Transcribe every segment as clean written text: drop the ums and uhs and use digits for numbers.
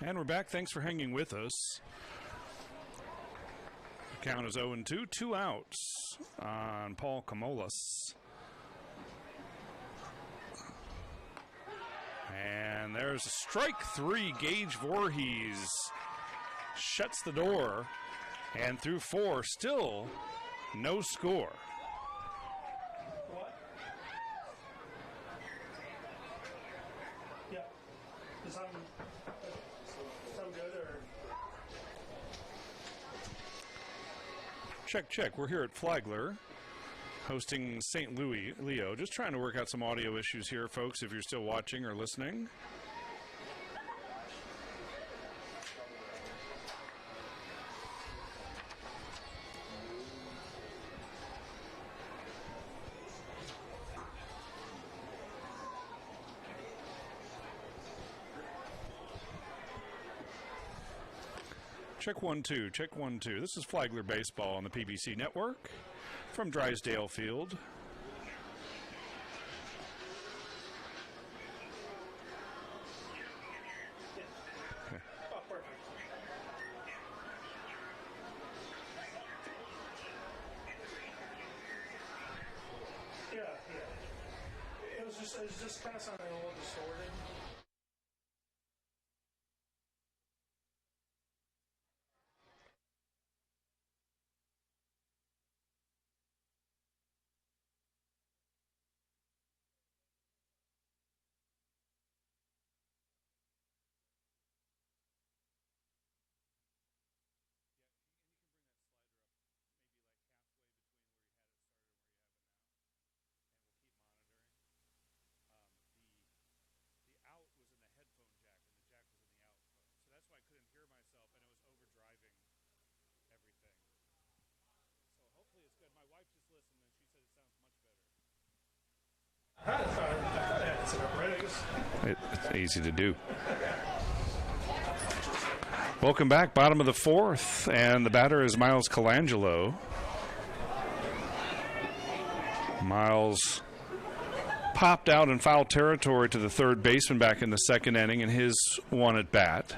And we're back. Thanks for hanging with us. The count is 0-2. 2 outs on Paul Camolas. And there's a strike 3. Gage Voorhees shuts the door. And through 4, still no score. What? Yeah. Does I'm good or? Check. We're here at Flagler, hosting St. Louis, Leo. Just trying to work out some audio issues here, folks, if you're still watching or listening. Check 1-2, check 1-2. This is Flagler Baseball on the PBC Network from Drysdale Field. Oh, perfect. Yeah. It was just kind of sounding a little distorted. It's easy to do. Welcome back, bottom of the 4th, and the batter is Miles Colangelo. Miles popped out in foul territory to the third baseman back in the second inning in his one at bat.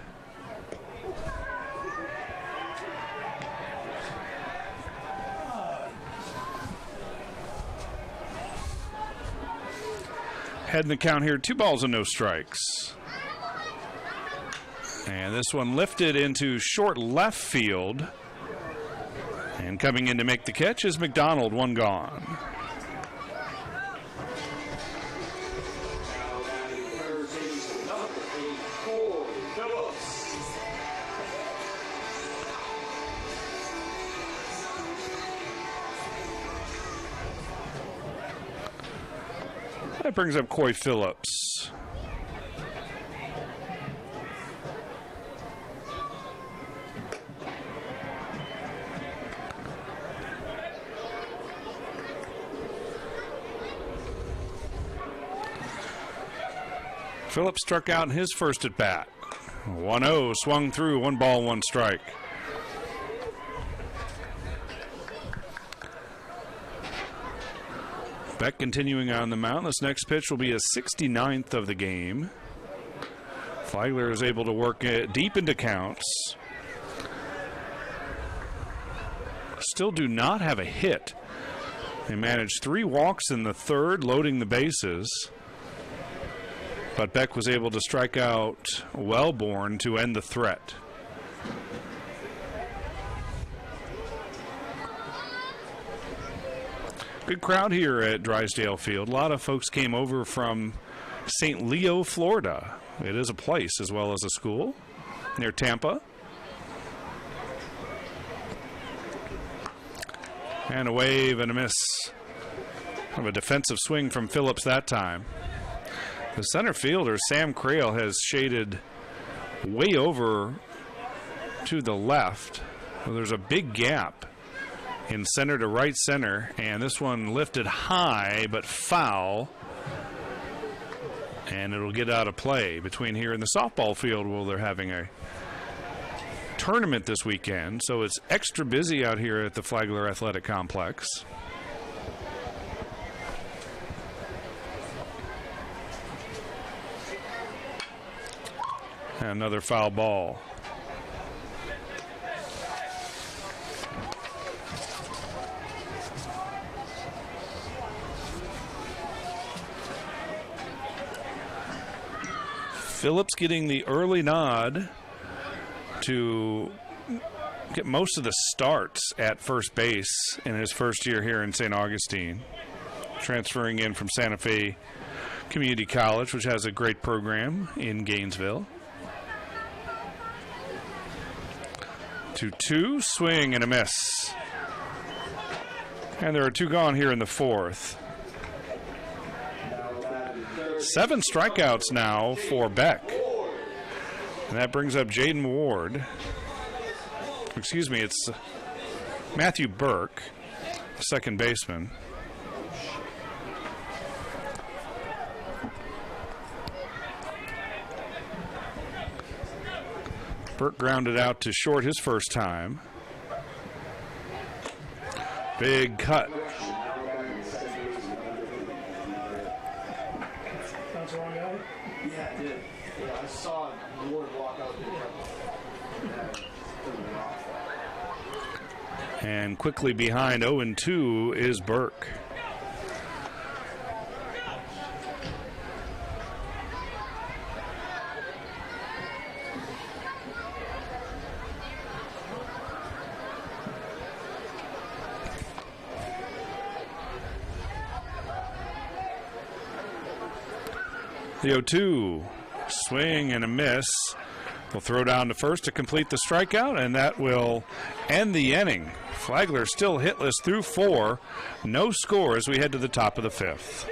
Heading the count here, 2 balls and no strikes. And this one lifted into short left field. And coming in to make the catch is McDonald, 1 gone. That brings up Coy Phillips. Phillips struck out in his first at bat. 1-0, swung through, 1 ball, 1 strike. Beck continuing on the mound. This next pitch will be a 69th of the game. Flagler is able to work it deep into counts. Still do not have a hit. They managed 3 walks in the third, loading the bases. But Beck was able to strike out Wellborn to end the threat. Good crowd here at Drysdale Field. A lot of folks came over from St. Leo, Florida. It is a place as well as a school near Tampa. And a wave and a miss. Kind of a defensive swing from Phillips that time. The center fielder, Sam Crail, has shaded way over to the left. Well, there's a big gap in center to right center, and this one lifted high but foul, and it'll get out of play between here and the softball field. Well, they're having a tournament this weekend, so it's extra busy out here at the Flagler Athletic Complex. And another foul ball. Phillips getting the early nod to get most of the starts at first base in his first year here in St. Augustine. Transferring in from Santa Fe Community College, which has a great program in Gainesville. 2-2, swing and a miss. And there are two gone here in the fourth. 7 strikeouts now for Beck. And that brings up Jaden Ward. Excuse me, it's Matthew Burke, second baseman. Burke grounded out to short his first time. Big cut. That's the wrong guy? Yeah, I did. Yeah, I saw Ward walk out there. And quickly behind 0-2 is Burke. The 0-2, swing and a miss. Will throw down to first to complete the strikeout, and that will end the inning. Flagler still hitless through 4. No score as we head to the top of the 5th.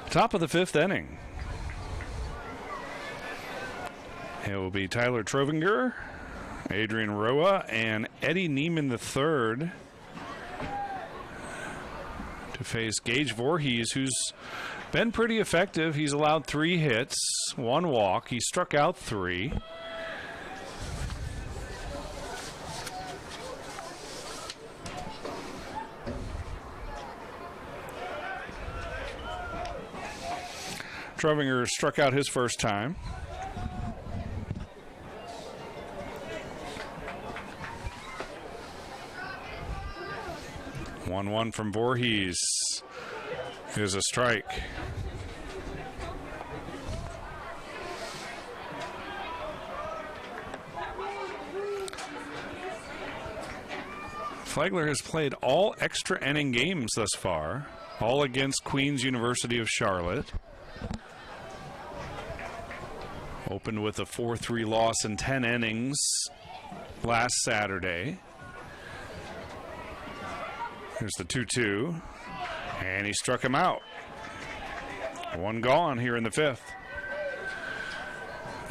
Top of the 5th inning. It will be Tyler Trovinger, Adrian Roa, and Eddie Neiman III to face Gage Voorhees, who's been pretty effective. He's allowed 3 hits, 1 walk. He struck out 3. Trovinger struck out his first time. One from Voorhees. Here's a strike. Flagler has played all extra inning games thus far, all against Queens University of Charlotte. Opened with a 4-3 loss in 10 innings last Saturday. Here's the 2-2, and he struck him out. 1 gone here in the 5th.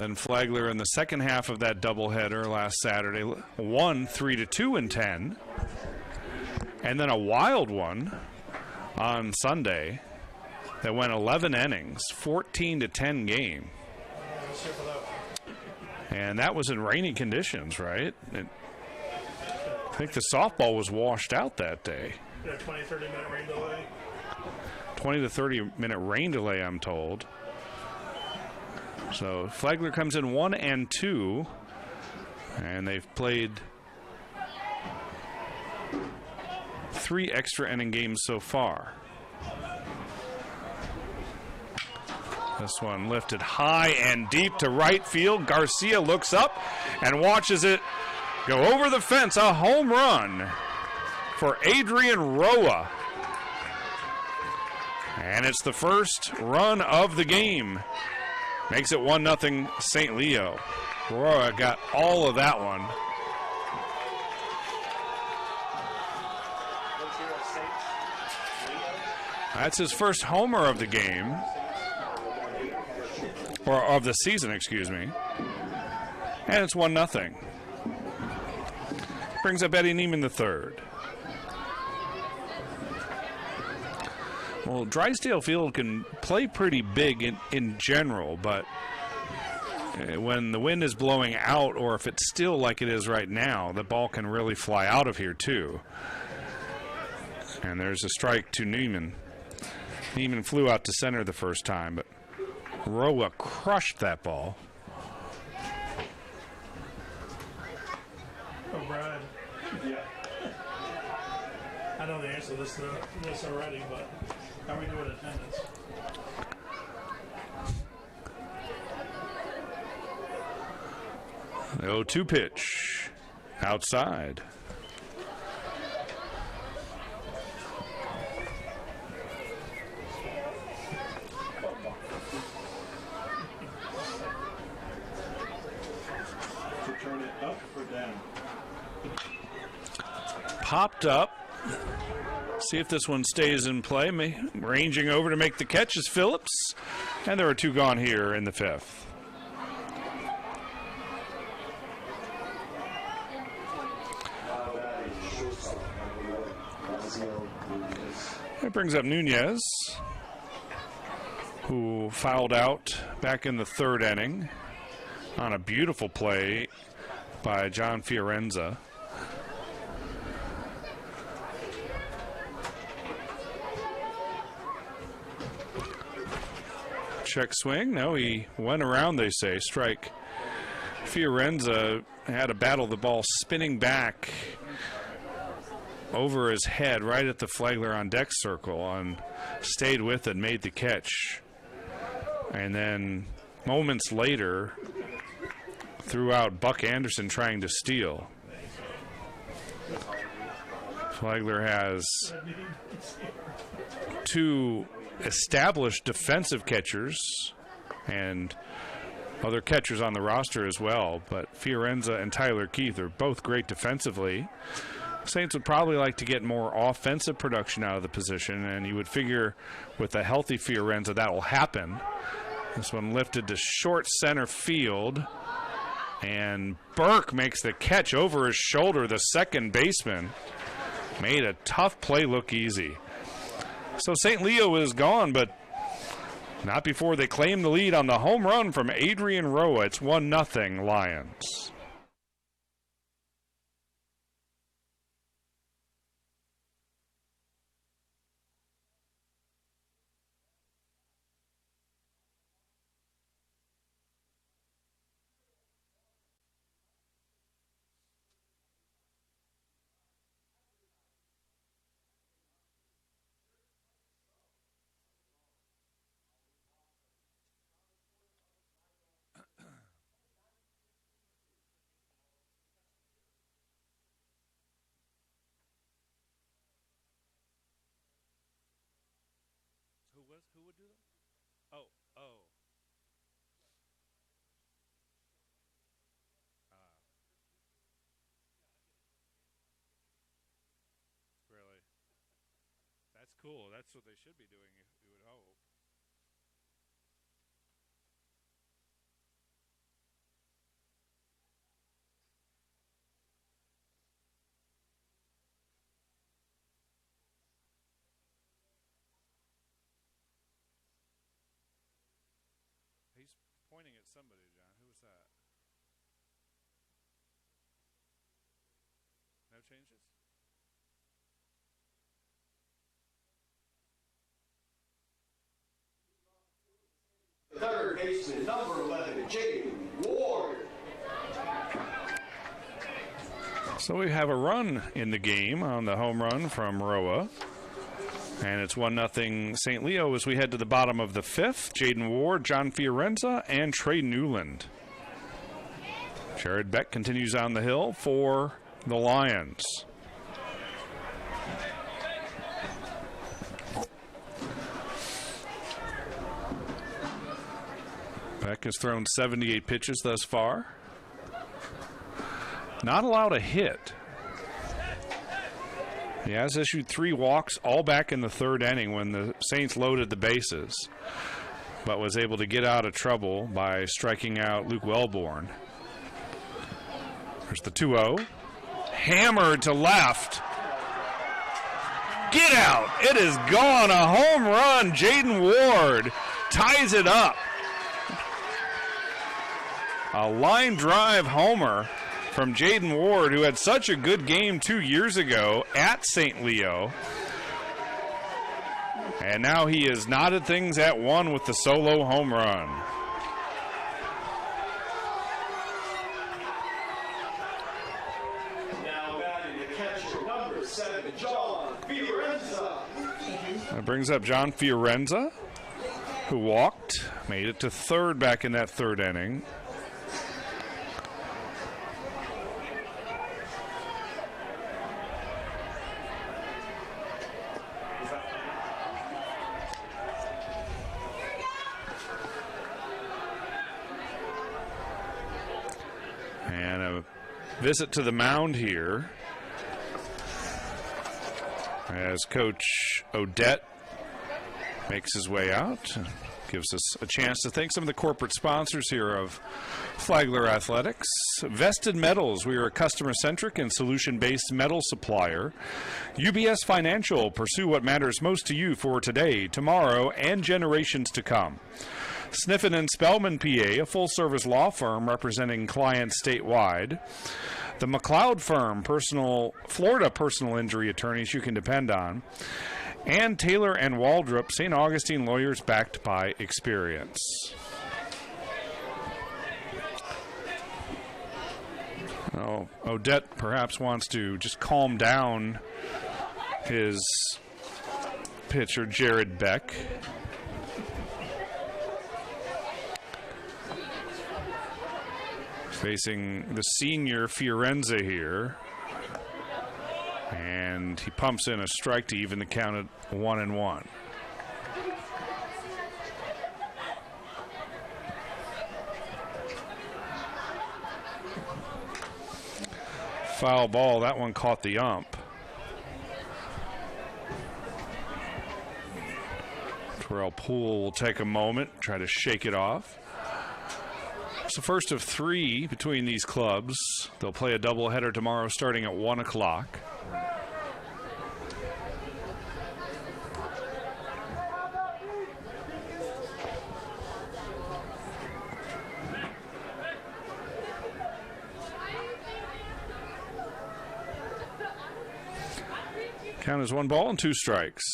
Then Flagler in the second half of that doubleheader last Saturday won 3-2 in 10. And then a wild one on Sunday that went 11 innings, 14-10 game. And that was in rainy conditions, right? I think the softball was washed out that day. 20, 30-minute rain delay. 20 to 30-minute rain delay, I'm told. So Flagler comes in 1-2, and they've played 3 extra inning games so far. This one lifted high and deep to right field. Garcia looks up and watches it go over the fence. A home run for Adrian Roa. And it's the first run of the game. Makes it 1-0 St. Leo. Roa got all of that one. That's his first homer of the game. Or of the season, excuse me. And it's 1-0. Brings up Eddie Neiman III. Well, Drysdale Field can play pretty big in general, but when the wind is blowing out, or if it's still like it is right now, the ball can really fly out of here too. And there's a strike to Neiman. Neiman flew out to center the first time, but Roa crushed that ball. Oh, Brad. Yeah. I know the answer to this already, but how are we doing attendance? The 0-2 pitch. Outside. Turn it up or down? Popped up. See if this one stays in play. Ranging over to make the catch is Phillips. And there are 2 gone here in the 5th. It brings up Nunez, who fouled out back in the 3rd inning on a beautiful play by John Fiorenza. Check swing. No, he went around, they say. Strike. Fiorenza had to battle the ball spinning back over his head right at the Flagler on deck circle, and stayed with it, made the catch. And then moments later threw out Buck Anderson trying to steal. Flagler has 2 established defensive catchers and other catchers on the roster as well, but Fiorenza and Tyler Keith are both great defensively. Saints would probably like to get more offensive production out of the position, and you would figure with a healthy Fiorenza that will happen. This one lifted to short center field, and Burke makes the catch over his shoulder. The second baseman made a tough play look easy. So St. Leo is gone, but not before they claim the lead on the home run from Adrian Roa. It's 1-0 Lions. Who would do that? Oh. Really? That's cool. That's what they should be doing, you would hope. pointing at somebody, John. Who was that? No changes? Third baseman, number 11, Jaden Ward. So we have a run in the game on the home run from Roa. And it's 1-0 St. Leo as we head to the bottom of the fifth. Jaden Ward, John Fiorenza, and Trey Newland. Jared Beck continues on the hill for the Lions. Beck has thrown 78 pitches thus far. Not allowed a hit. He has issued 3 walks, all back in the third inning when the Saints loaded the bases, but was able to get out of trouble by striking out Luke Wellborn. There's the 2-0. Hammered to left. Get out. It is gone. A home run. Jaden Ward ties it up. A line drive homer from Jaden Ward, who had such a good game 2 years ago at St. Leo. And now he has knotted things at 1 with the solo home run. Now batting the catcher, number 7, John Fiorenza. That brings up John Fiorenza, who walked, made it to third back in that third inning. And a visit to the mound here as Coach Odette makes his way out. Gives us a chance to thank some of the corporate sponsors here of Flagler Athletics. Vested Metals, we are a customer-centric and solution-based metal supplier. UBS Financial, pursue what matters most to you for today, tomorrow, and generations to come. Sniffen and Spellman, PA, a full-service law firm representing clients statewide. The McLeod Firm, Florida personal injury attorneys you can depend on. And Taylor and Waldrop, St. Augustine lawyers backed by experience. Oh, Odette perhaps wants to just calm down his pitcher, Jared Beck. Facing the senior Fiorenza here. And he pumps in a strike to even the count at 1-1. Foul ball, that one caught the ump. Terrell Poole will take a moment, try to shake it off. It's the first of 3 between these clubs. They'll play a doubleheader tomorrow starting at 1 o'clock. Count is 1 ball and 2 strikes.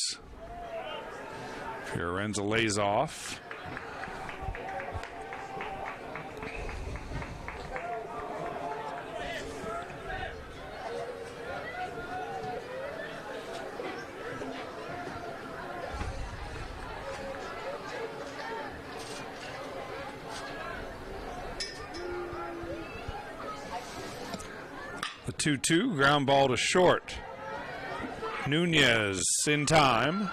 Fiorenza lays off. The 2-2, ground ball to short. Nunez in time.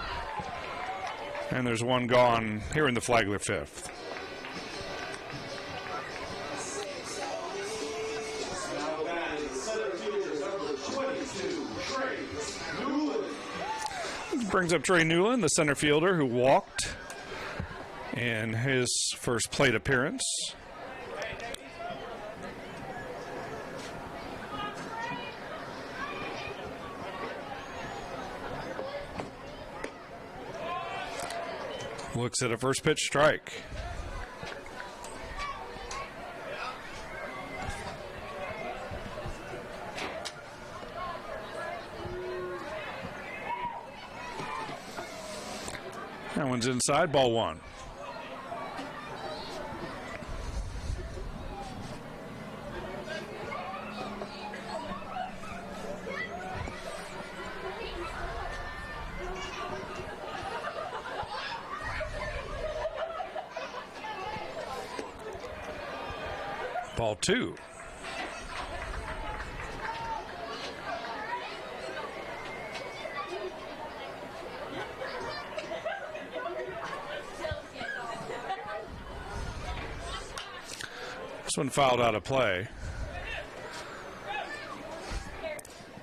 And there's one gone here in the Flagler fifth. Now batting center fielder, number 22, Trey Newland. Brings up Trey Newland, the center fielder who walked in his first plate appearance. Looks at a first pitch strike. That one's inside, ball one. Ball two. This one fouled out of play.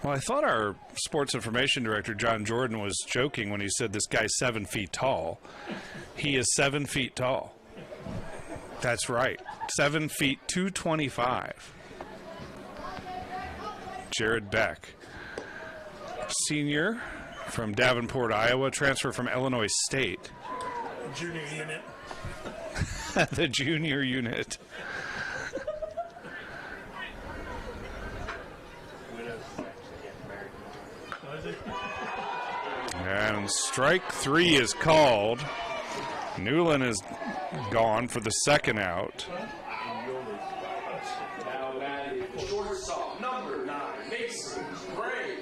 Well, I thought our sports information director, John Jordan, was joking when he said this guy's 7 feet tall. He is 7 feet tall. That's right. 7 feet, 225. Jared Beck, senior from Davenport, Iowa, transfer from Illinois State. Junior unit. The junior unit. And strike three is called. Newland is gone for the second out. Now batting shortstop, number 9, Mason Gray.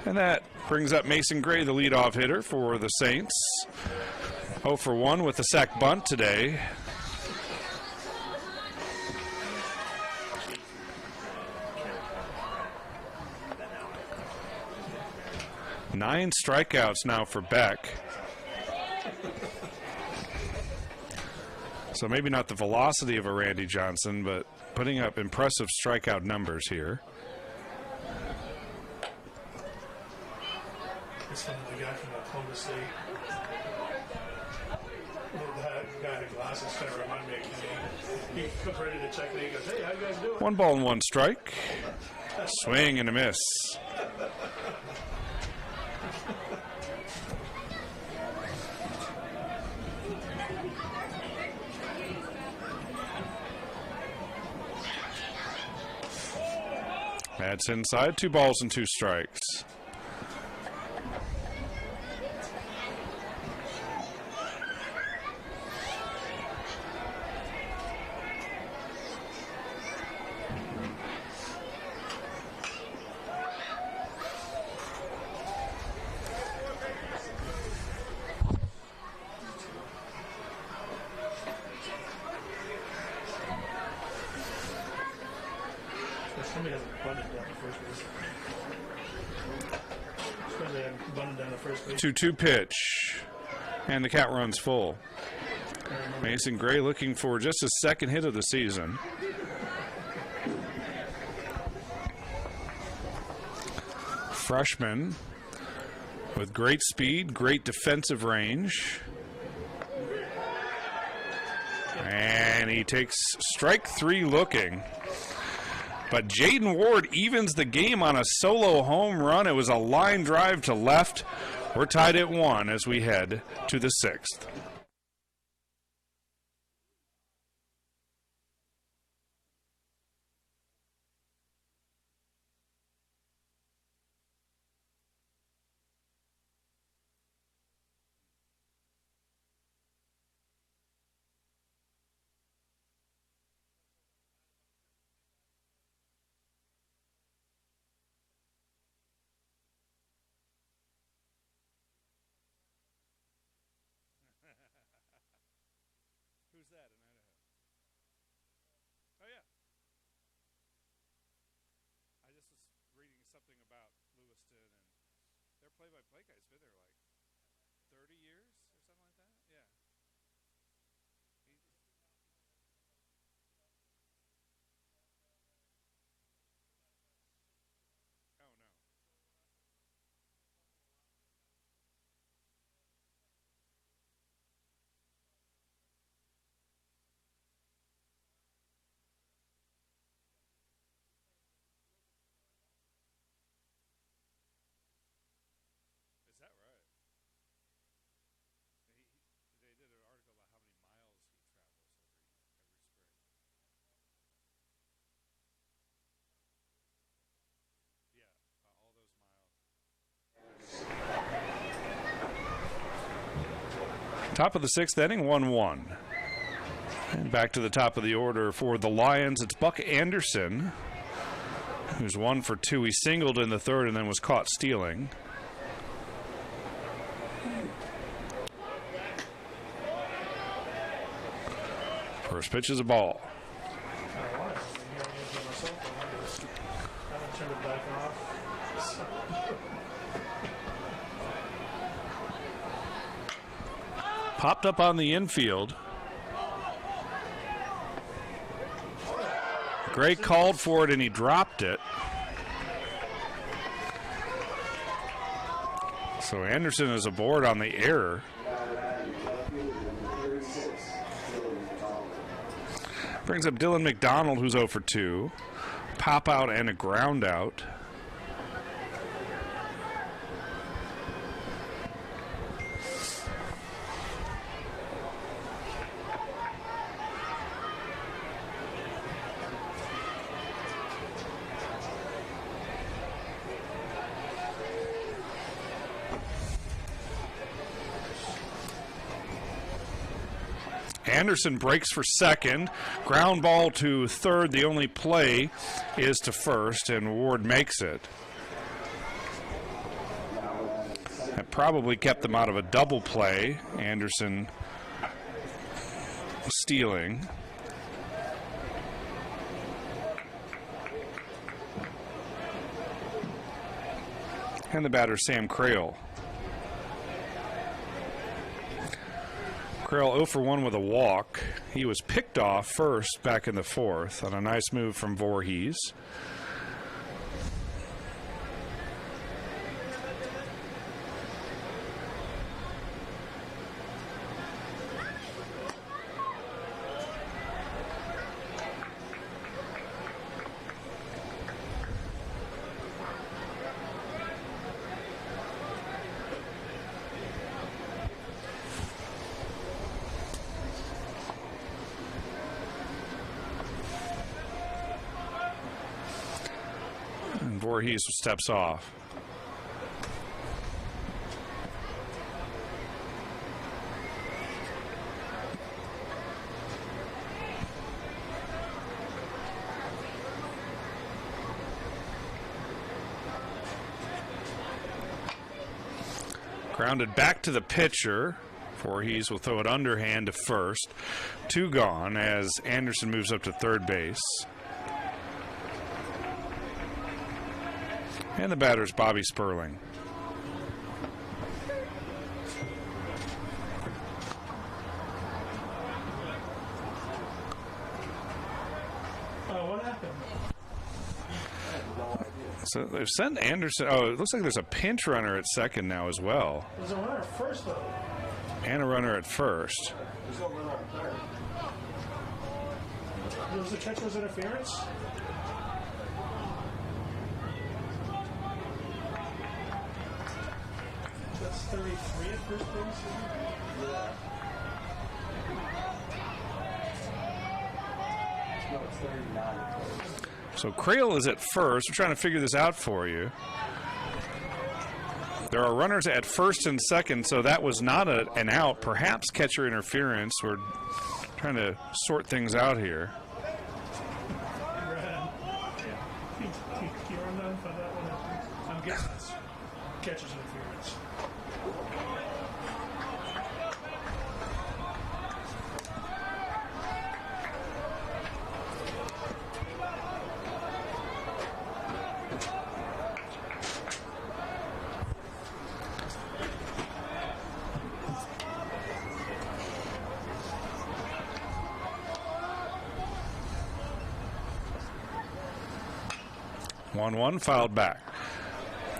And that brings up Mason Gray, the leadoff hitter for the Saints. 0 for 1 with the sac bunt today. Nine strikeouts now for Beck. So maybe not the velocity of a Randy Johnson, but putting up impressive strikeout numbers here. It's one of the guy from Oklahoma State. That guy in the glasses kind of reminded me of Kenny. He comes ready to check me. He goes, "Hey, how you guys doing?" 1 ball and 1 strike. Swing and a miss. That's inside. 2 balls and 2 strikes. Somebody hasn't bunted down the first base. Somebody hasn't bunted down the first base. 2-2 pitch. And the count runs full. Mason Gray looking for just his second hit of the season. Freshman with great speed, great defensive range. And he takes strike 3 looking. But Jaden Ward evens the game on a solo home run. It was a line drive to left. We're tied at 1 as we head to the 6th. Who's that in Idaho? Oh, yeah. I just was reading something about Lewiston, and their play-by-play guy's been there like 30 years or something like that. Yeah. Oh, no. Is that right? Top of the 6th inning, 1-1. And back to the top of the order for the Lions, it's Buck Anderson, who's 1 for 2. He singled in the 3rd and then was caught stealing. First pitch is a ball. Popped up on the infield. Gray called for it and he dropped it. So Anderson is aboard on the error. Brings up Dylan McDonald, who's 0 for 2. Pop out and a ground out. Anderson breaks for second. Ground ball to third. The only play is to first, and Ward makes it. That probably kept them out of a double play. Anderson stealing. And the batter, Sam Creel. Creel 0 for 1 with a walk. He was picked off first back in the 4th on a nice move from Voorhees. Voorhees steps off. Grounded back to the pitcher. Voorhees will throw it underhand to first. 2 gone as Anderson moves up to third base. And the batter's Bobby Sperling. What happened? So they've sent Anderson. Oh, it looks like there's a pinch runner at second now as well. There's a runner at first, though. And a runner at first. There's no runner on third. Was the catcher's interference? That's 33 at first base. Yeah. No, it's 39 at first. So Creel is at first. We're trying to figure this out for you. There are runners at first and second, so that was not an out. Perhaps catcher interference. We're trying to sort things out here. I'm guessing it's catcher's interference. One fouled back.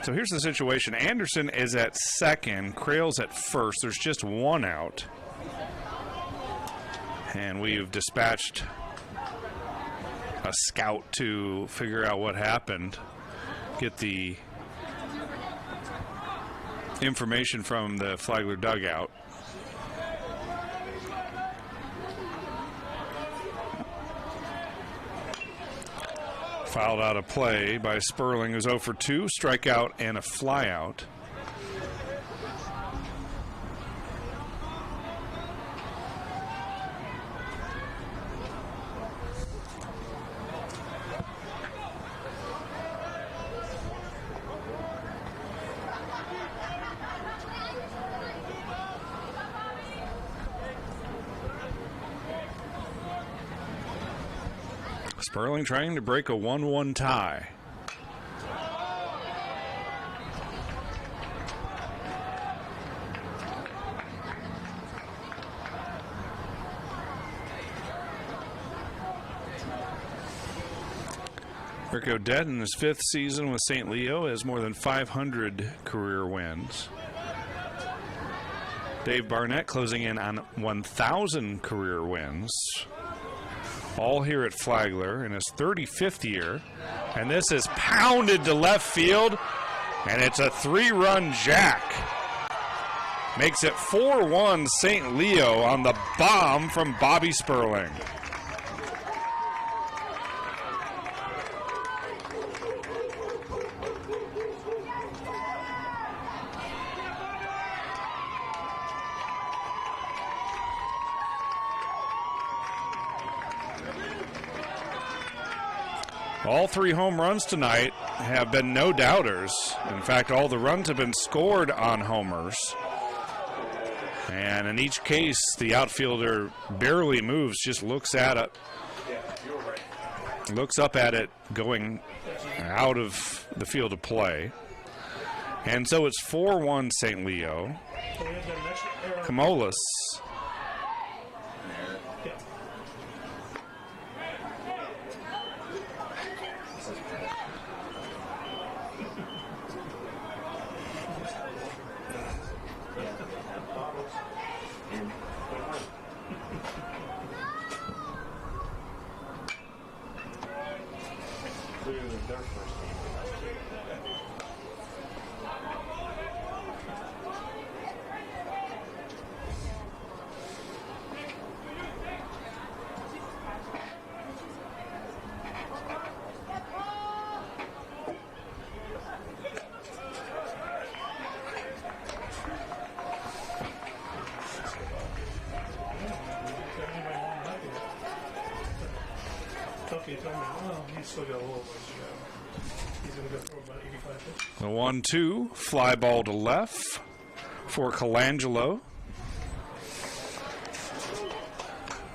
So here's the situation. Anderson is at second. Creel's at first. There's just 1 out. And we've dispatched a scout to figure out what happened. Get the information from the Flagler dugout. Fouled out of play by Sperling, who's 0 for 2, strikeout and a flyout. Sperling trying to break a 1-1 tie. Rick Odette in his 5th season with St. Leo has more than 500 career wins. Dave Barnett closing in on 1,000 career wins. All here at Flagler in his 35th year. And this is pounded to left field, and it's a 3-run jack. Makes it 4-1 St. Leo on the bomb from Bobby Sperling. All 3 home runs tonight have been no doubters. In fact, all the runs have been scored on homers. And in each case, the outfielder barely moves, just looks at it. Looks up at it going out of the field of play. And so it's 4-1 St. Leo. Camolus. The 1-2, fly ball to left for Colangelo.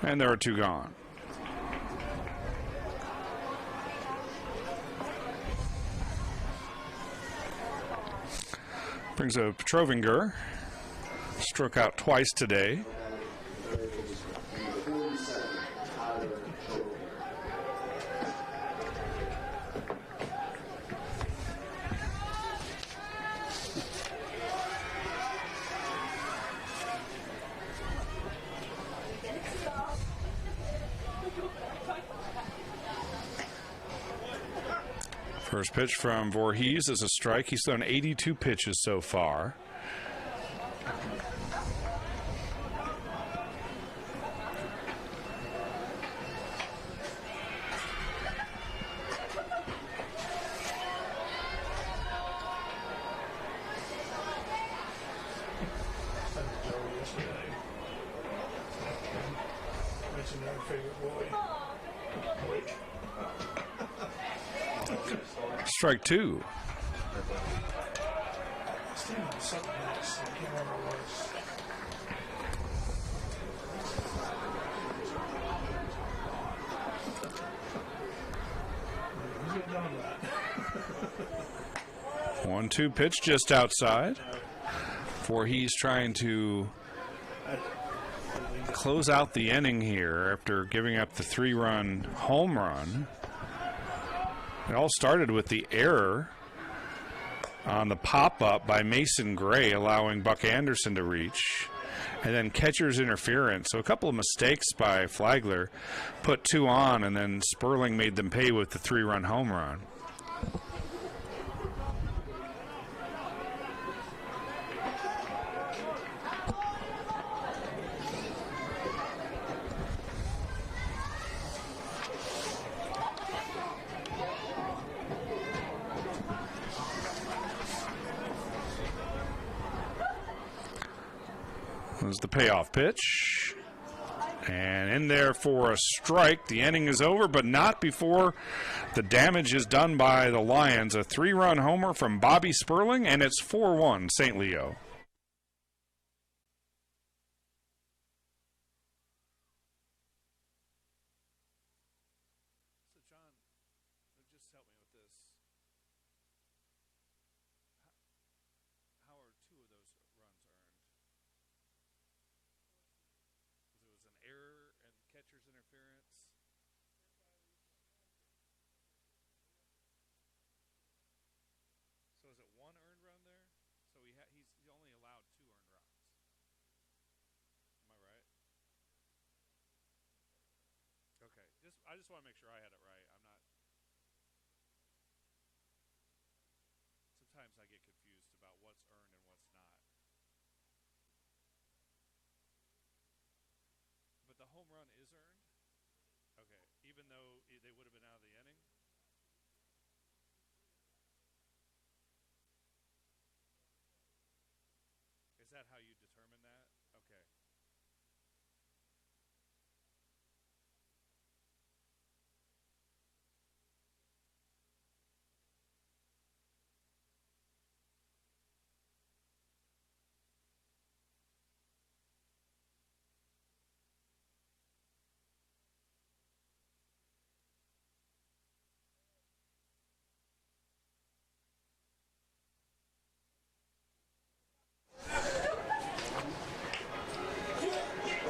And there are 2 gone. Brings up Trovinger. Struck out twice today. First pitch from Voorhees is a strike. He's thrown 82 pitches so far. Strike 2. One-two pitch just outside. Voorhees trying to close out the inning here after giving up the 3-run home run. It all started with the error on the pop-up by Mason Gray, allowing Buck Anderson to reach, and then catcher's interference. So a couple of mistakes by Flagler, put 2 on, and then Sperling made them pay with the 3-run home run. Was the payoff pitch. And in there for a strike. The inning is over, but not before the damage is done by the Lions. A 3-run homer from Bobby Sperling, and it's 4-1 St. Leo. I just want to make sure I had it right. I'm not. Sometimes I get confused about what's earned and what's not. But the home run is earned? Okay. Even though they would have been out of the inning? Is that how you determine that? Okay.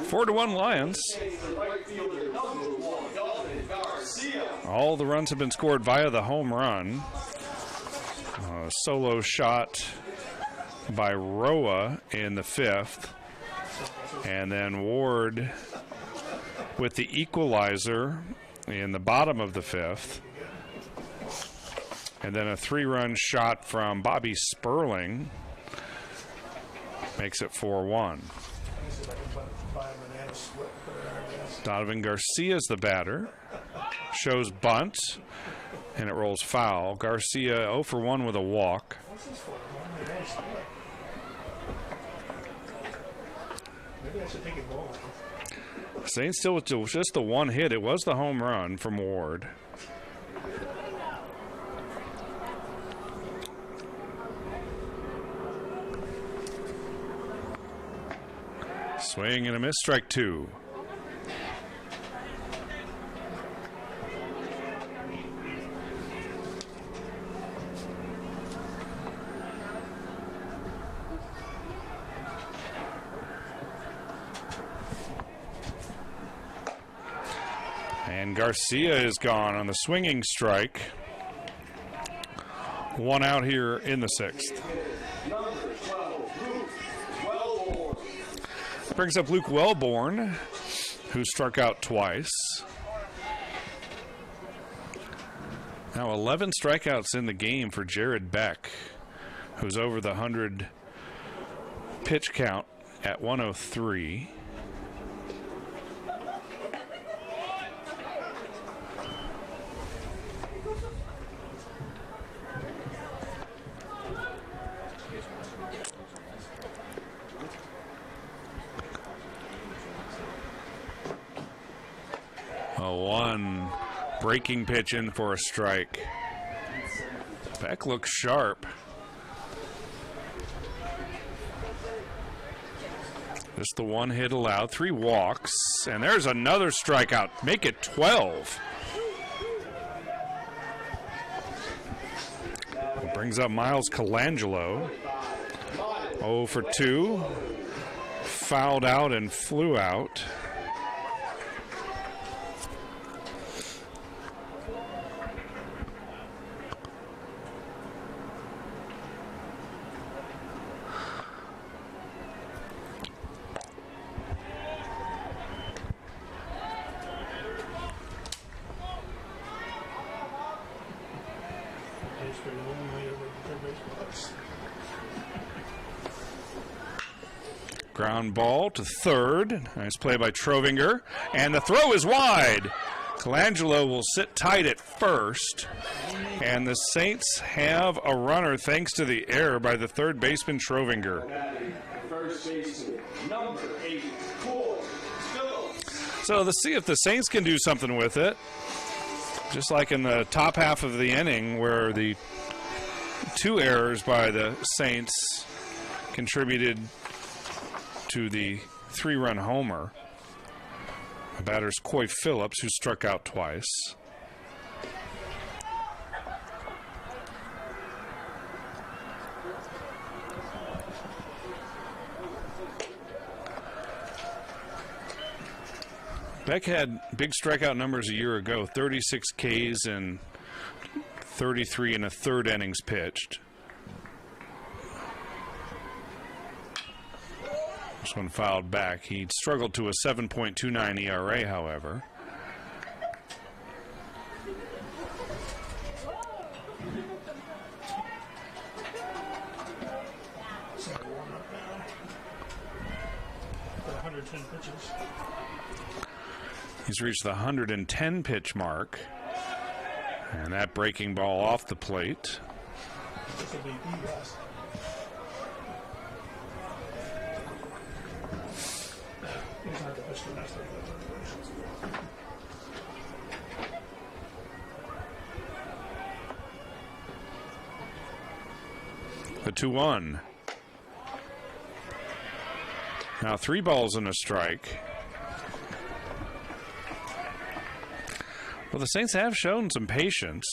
Four to 1 Lions. All the runs have been scored via the home run. A solo shot by Roa in the 5th. And then Ward with the equalizer in the bottom of the 5th. And then a 3-run shot from Bobby Sperling makes it 4-1. Donovan Garcia's the batter. Shows bunt, and it rolls foul. Garcia 0 for 1 with a walk. Maybe I should take it bowling. Saints still with just the one hit. It was the home run from Ward. Swing and a miss, strike 2. And Garcia is gone on the swinging strike. 1 out here in the 6th. Brings up Luke Wellborn, who struck out twice. Now 11 strikeouts in the game for Jared Beck, who's over the 100 pitch count at 103. One breaking pitch in for a strike. Beck looks sharp. Just the one hit allowed, 3 walks, and there's another strikeout. Make it 12. Brings up Miles Colangelo. 0 for 2. Fouled out and flew out. Ground ball to third. Nice play by Trovinger. And the throw is wide. Colangelo will sit tight at first. And the Saints have a runner thanks to the error by the third baseman, Trovinger. First baseman, number 8, Phillips. So let's see if the Saints can do something with it. Just like in the top half of the inning where the 2 errors by the Saints contributed to the 3-run homer. The batter's Coy Phillips, who struck out twice. Beck had big strikeout numbers a year ago, 36 Ks and 33 and a third innings pitched. This one fouled back. He struggled to a 7.29 ERA, however. 110 pitches. He's reached the 110 pitch mark. And that breaking ball off the plate. This will be the last. He's not the pitch to last. The 2-1. Now 3 balls and a strike. Well, the Saints have shown some patience.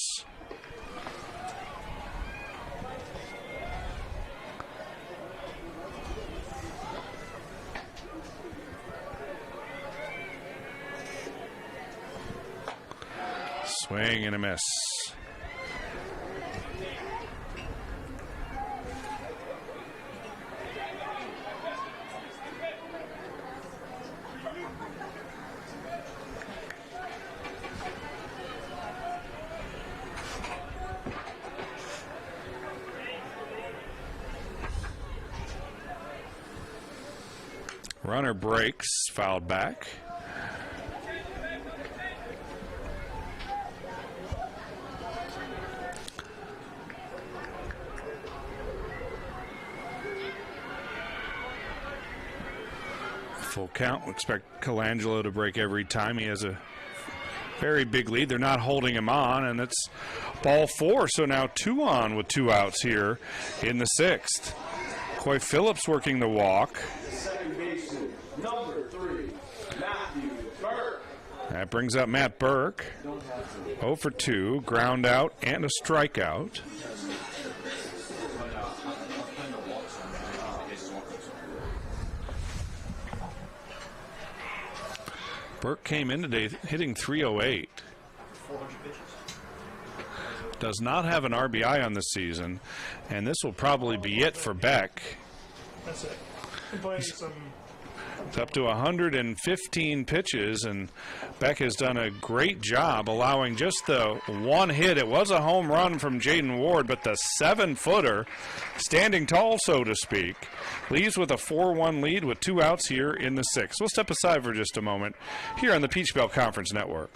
Swing and a miss. Runner breaks, fouled back. Full count. We expect Colangelo to break every time. He has a very big lead. They're not holding him on, and it's ball 4. So now 2 on with 2 outs here in the 6th. Coy Phillips working the walk. Second baseman, number 3, Matthew Burke. That brings up Matt Burke. 0 for 2, ground out and a strikeout. Burke came in today hitting 308. Does not have an RBI on the season, and this will probably be it for Beck. That's it. Playing some. It's up to 115 pitches, and Beck has done a great job allowing just the 1 hit. It was a home run from Jaden Ward, but the 7-footer, standing tall, so to speak, leaves with a 4-1 lead with 2 outs here in the 6th. We'll step aside for just a moment here on the Peach Belt Conference Network.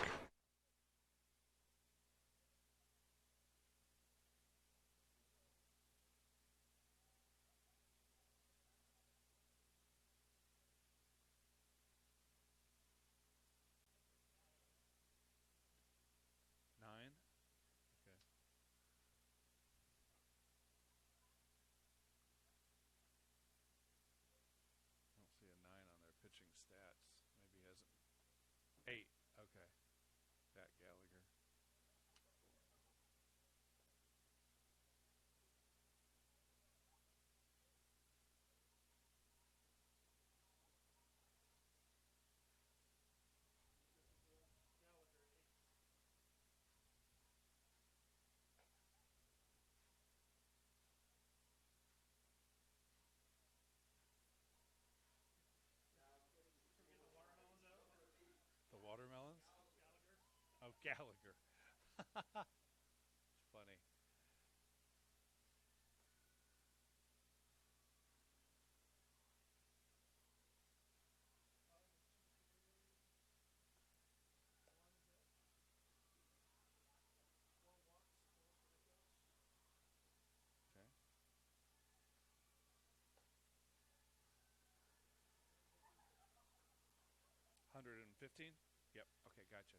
Watermelons? Oh, Gallagher. Funny. Okay. 115? Yep. Okay, gotcha.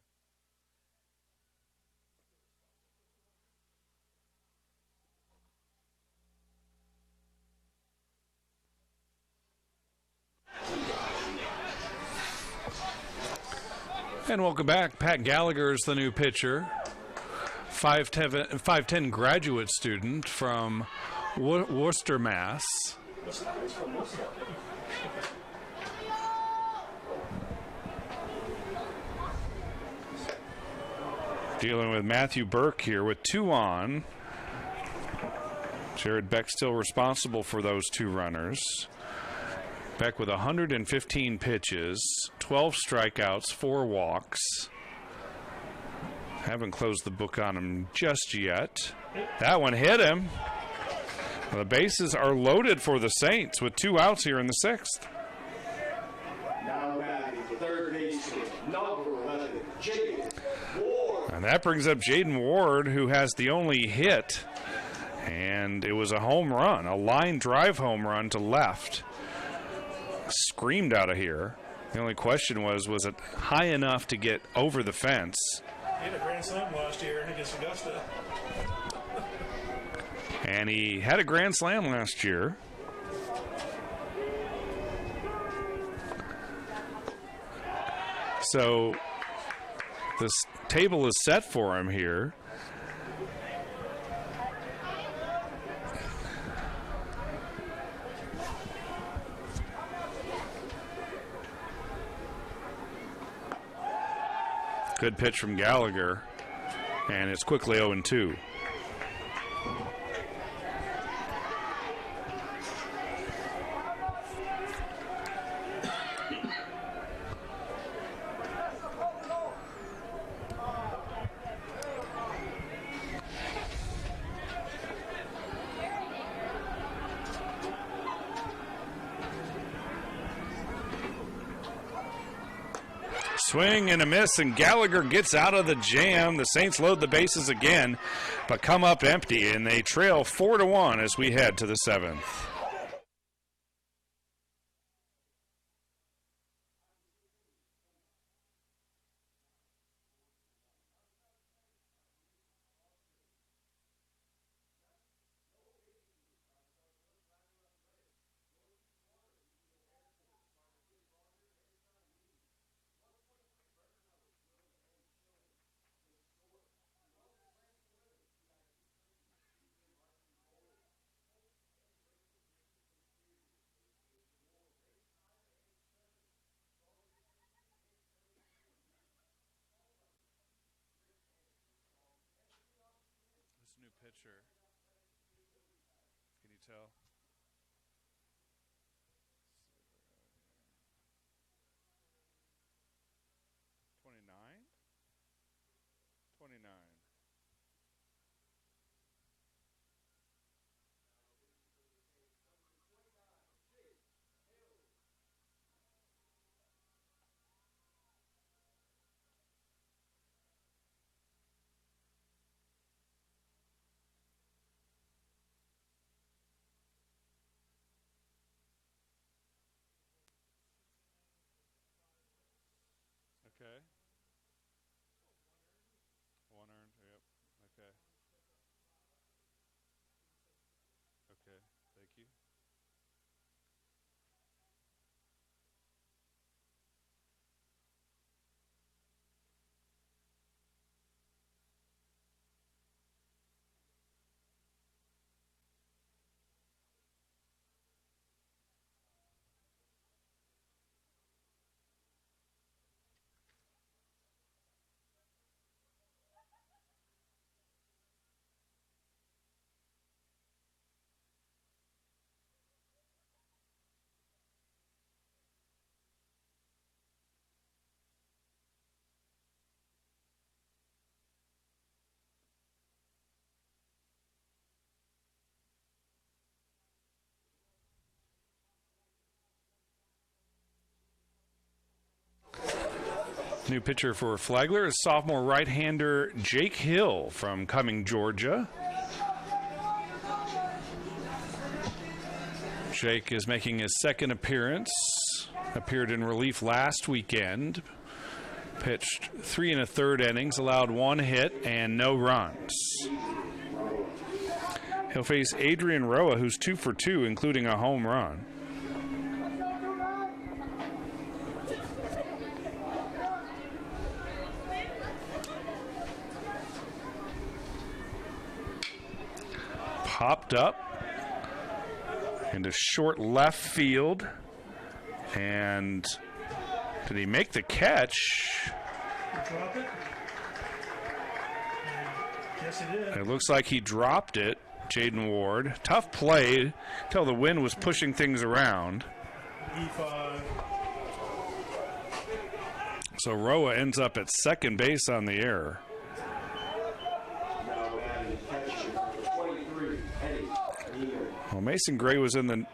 And welcome back. Pat Gallagher is the new pitcher. 5'10" graduate student from Worcester, Mass. Dealing with Matthew Burke here with 2 on. Jared Beck still responsible for those 2 runners. Beck with 115 pitches, 12 strikeouts, 4 walks. Haven't closed the book on him just yet. That one hit him. The bases are loaded for the Saints with 2 outs here in the 6th. Now And that brings up Jaden Ward, who has the only hit. And it was a home run, a line drive home run to left. Screamed out of here. The only question was it high enough to get over the fence? He had a grand slam last year against Augusta. And he had a grand slam last year. So this table is set for him here. Good pitch from Gallagher, and it's quickly 0-2. Swing and a miss, and Gallagher gets out of the jam. The Saints load the bases again, but come up empty, and they trail 4-1 as we head to the 7th. New pitcher. Can you tell? 29? 29. Okay. One earned, yep. Okay. Okay, thank you. New pitcher for Flagler is sophomore right-hander Jake Hill from Cumming, Georgia. Jake is making his second appearance. Appeared in relief last weekend. Pitched 3 1/3 innings, allowed 1 hit and no runs. He'll face Adrian Roa, who's 2 for 2, including a home run. Popped up into short left field, and did he make the catch? Drop it? Yes, he did. It looks like he dropped it, Jaden Ward. Tough play until the wind was pushing things around. E5. So Roa ends up at second base on the error. Well, Mason Gray was in the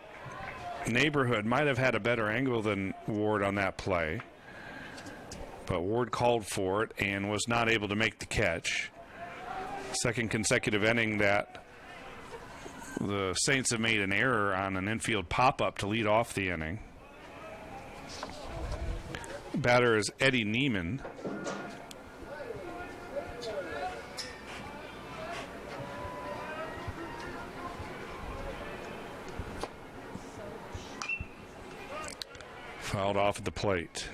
neighborhood, might have had a better angle than Ward on that play. but Ward called for it and was not able to make the catch. Second consecutive inning that the Saints have made an error on an infield pop-up to lead off the inning. Batter is Eddie Neiman. Fouled off at the plate.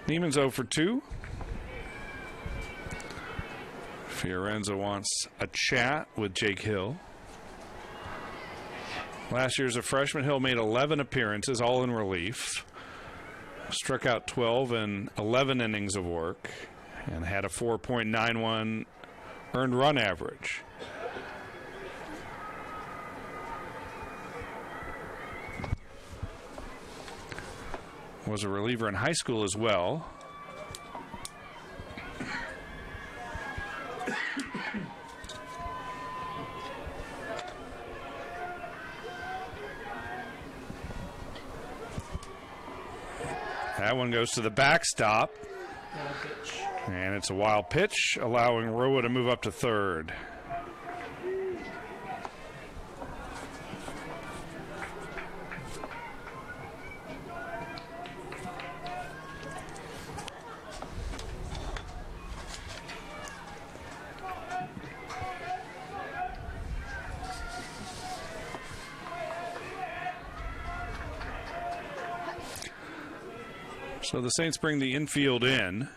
Neiman's 0 for 2. Fiorenza wants a chat with Jake Hill. Last year as a freshman, Hill made 11 appearances, all in relief. Struck out 12 in 11 innings of work and had a 4.91 earned run average. Was a reliever in high school as well. That one goes to the backstop. And it's a wild pitch, allowing Roa to move up to third. So the Saints bring the infield in.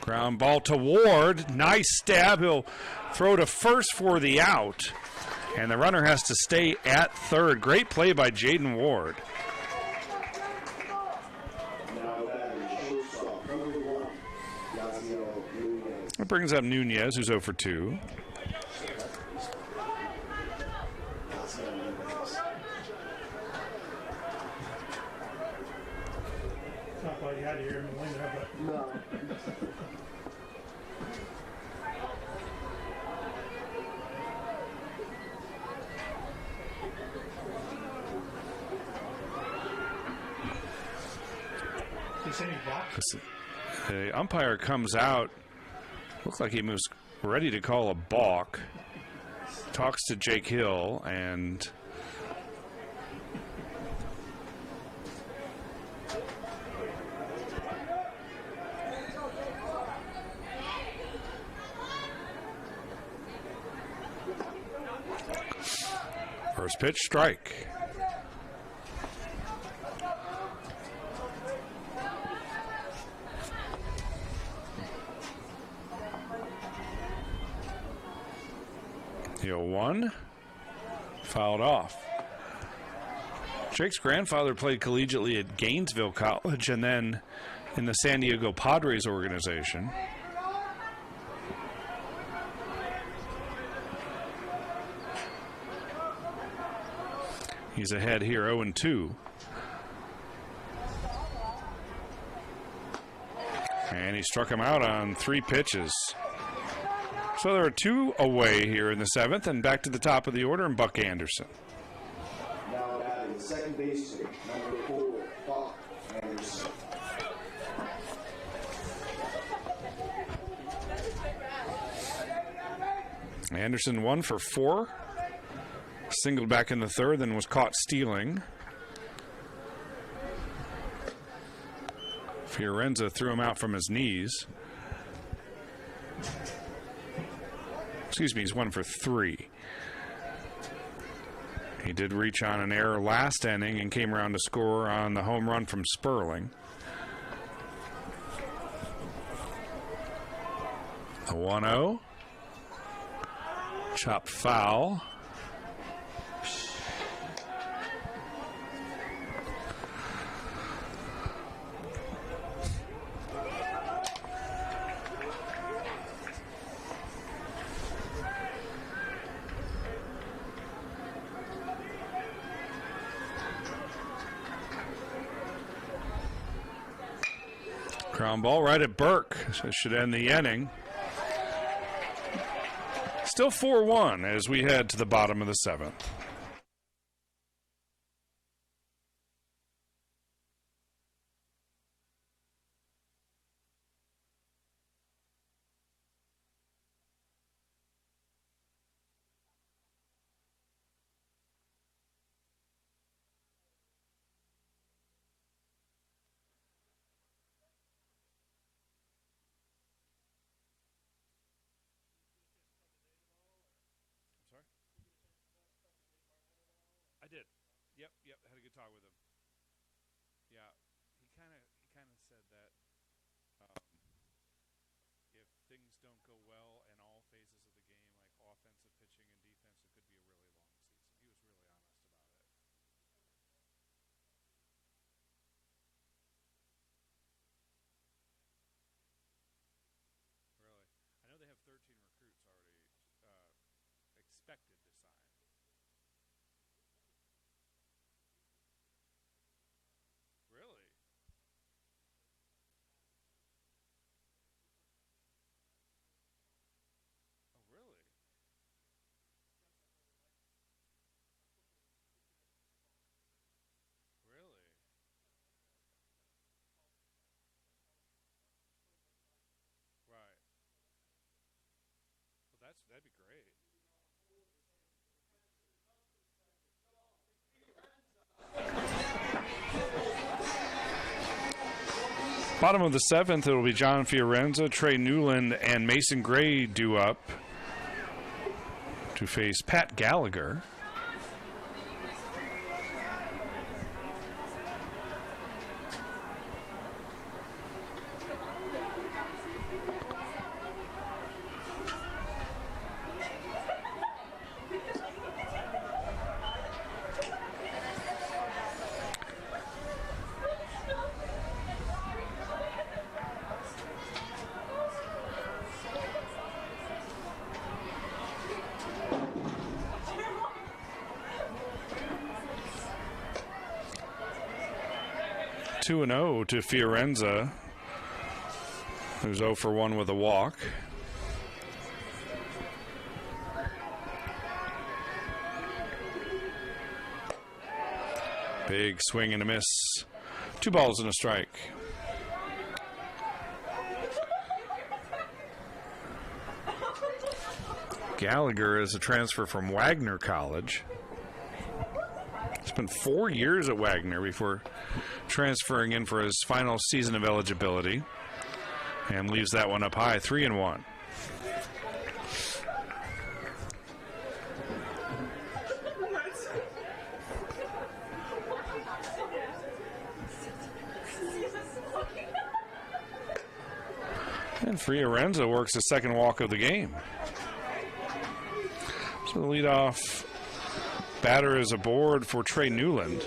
Ground ball to Ward. Nice stab. He'll throw to first for the out. And the runner has to stay at third. Great play by Jaden Ward. That brings up Nunez, who's 0 for 2. Not quite out of here in the window, but no. The umpire comes out. Looks like he was ready to call a balk. Talks to Jake Hill and first pitch, strike. The 0-1, fouled off. Jake's grandfather played collegiately at Gainesville College and then in the San Diego Padres organization. He's ahead here, 0-2. And he struck him out on 3 pitches. So there are 2 away here in the 7th, and back to the top of the order, and Buck Anderson. Now batting second baseman, number 4, Buck Anderson. Anderson 1 for 4. Singled back in the 3rd, then was caught stealing. Fiorenza threw him out from his knees. Excuse me, he's 1 for 3. He did reach on an error last inning and came around to score on the home run from Sperling. A 1-0. Chopped foul. Ground ball right at Burke. So it should end the inning. Still 4-1 as we head to the bottom of the 7th. Yep. Had a good talk with him. Yeah, he kind of said that if things don't go well in all phases of the game, like offensive, pitching, and defense, it could be a really long season. He was really honest about it. Really, I know they have 13 recruits already expected to sign. Really? Oh, really? Really? Right. Well, that'd be great. Bottom of the seventh, it'll be John Fiorenza, Trey Newland, and Mason Gray due up to face Pat Gallagher. Two and 0 to Fiorenza, who's 0 for 1 with a walk. Big swing and a miss. 2 balls and a strike. Gallagher is a transfer from Wagner College. Spent 4 years at Wagner before transferring in for his final season of eligibility, and leaves that one up high, 3-1. And Fiorenza works the second walk of the game. So the leadoff batter is aboard for Trey Newland.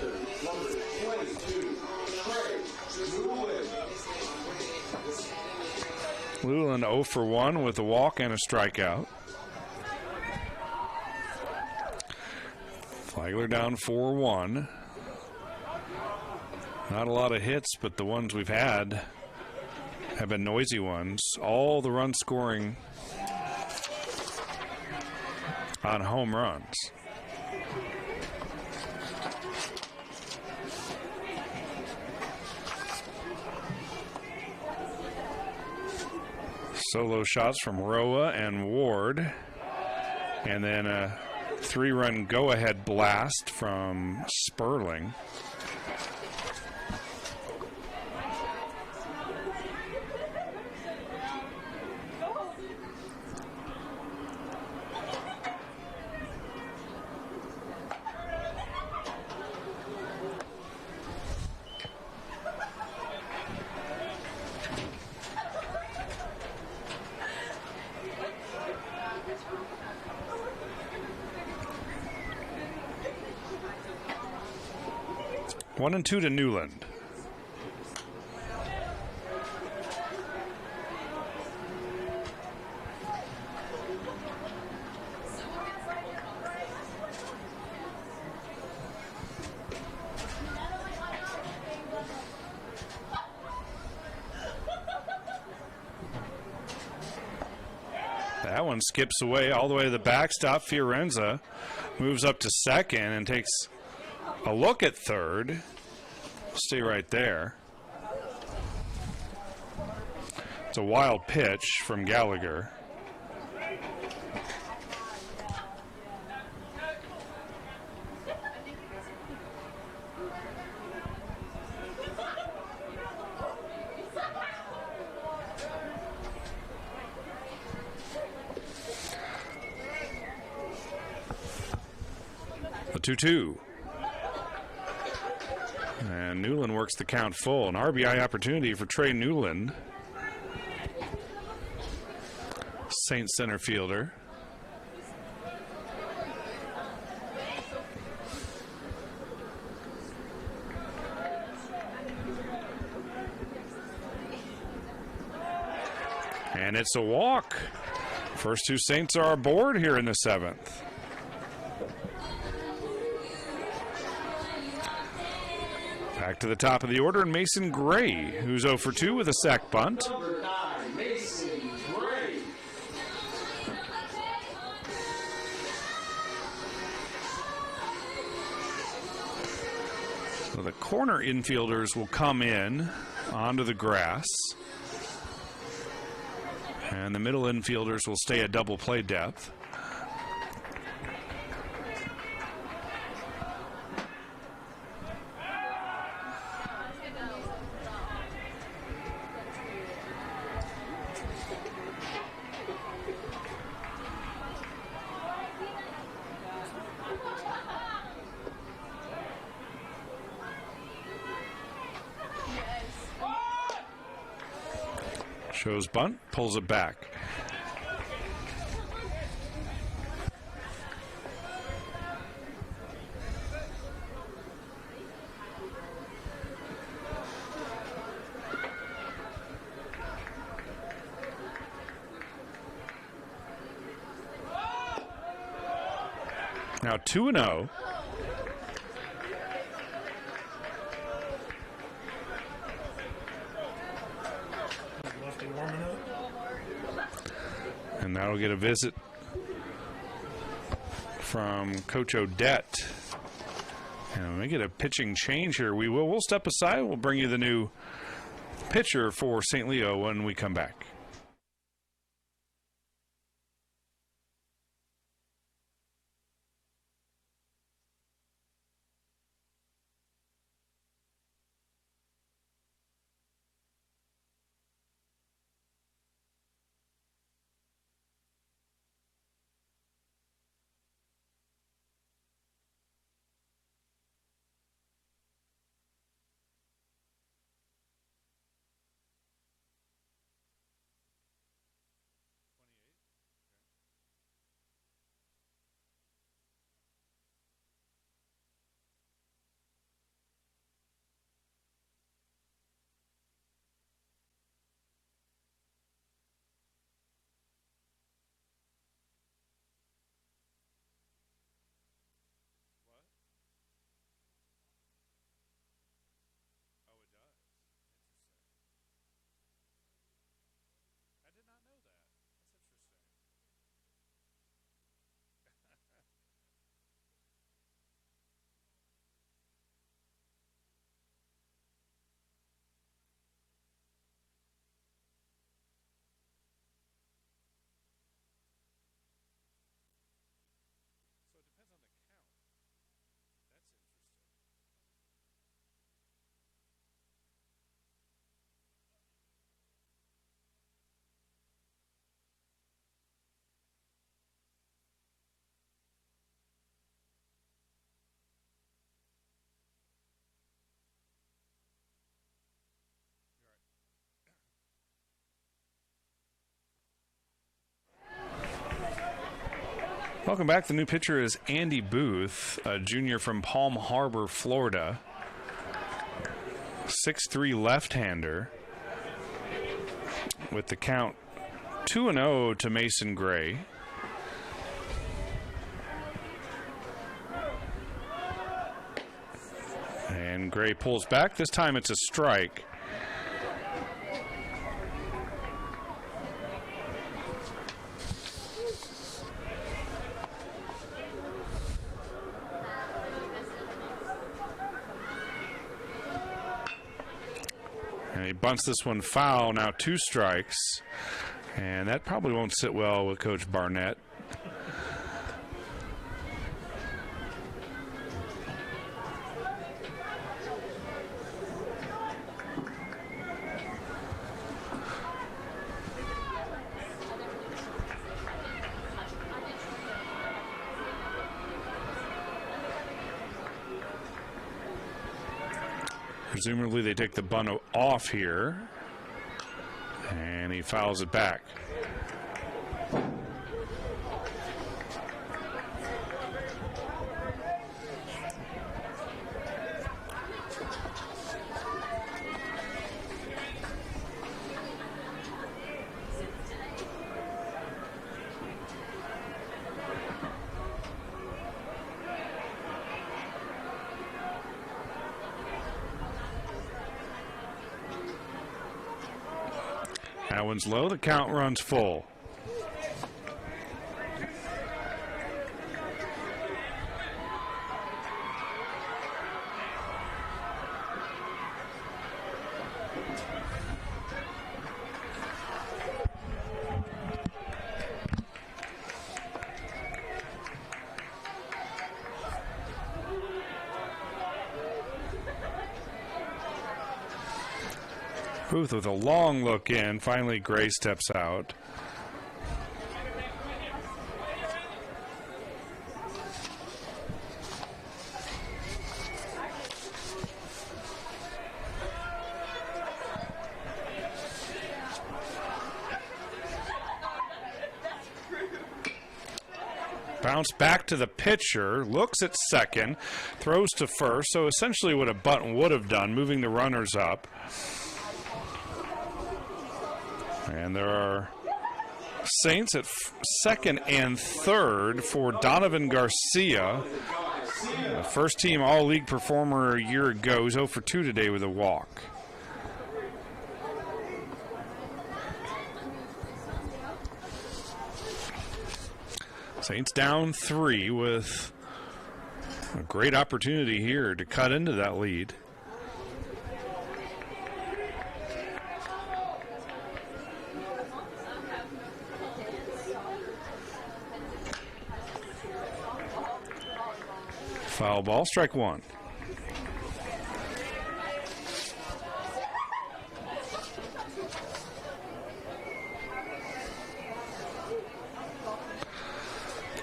Newland 0 for 1 with a walk and a strikeout. Flagler down 4-1. Not a lot of hits, but the ones we've had have been noisy ones. All the run scoring on home runs. Solo shots from Roa and Ward. And then a 3-run go-ahead blast from Sperling. One and 2 to Newland. That one skips away all the way to the backstop. Fiorenza moves up to second and takes a look at third. Stay right there. It's a wild pitch from Gallagher. A 2-2. And Newland works the count full. An RBI opportunity for Trey Newland, Saints center fielder. And it's a walk. First two Saints are aboard here in the seventh. Back to the top of the order, and Mason Gray, who's 0 for 2 with a sac bunt. Number 9, Mason Gray. So the corner infielders will come in onto the grass, and the middle infielders will stay at double play depth. Shows bunt, pulls it back. Now 2-0. And that'll get a visit from Coach Odette. And when we get a pitching change here, we'll step aside. We'll bring you the new pitcher for St. Leo when we come back. Welcome back. The new pitcher is Andy Booth, a junior from Palm Harbor, Florida. 6'3" left-hander with the count 2-0 to Mason Gray. And Gray pulls back. This time it's a strike. And he bunts this one foul. Now 2 strikes. And that probably won't sit well with Coach Barnett. Presumably they take the bunt off here. And he fouls it back. That one's low. The count runs full. Booth with a long look in. Finally, Gray steps out. Bounce back to the pitcher, looks at second, throws to first. So essentially what a bunt would have done, moving the runners up. And there are Saints at second and third for Donovan Garcia, the first team All-League performer a year ago. He's 0 for 2 today with a walk. Saints down 3 with a great opportunity here to cut into that lead. Foul ball, strike one.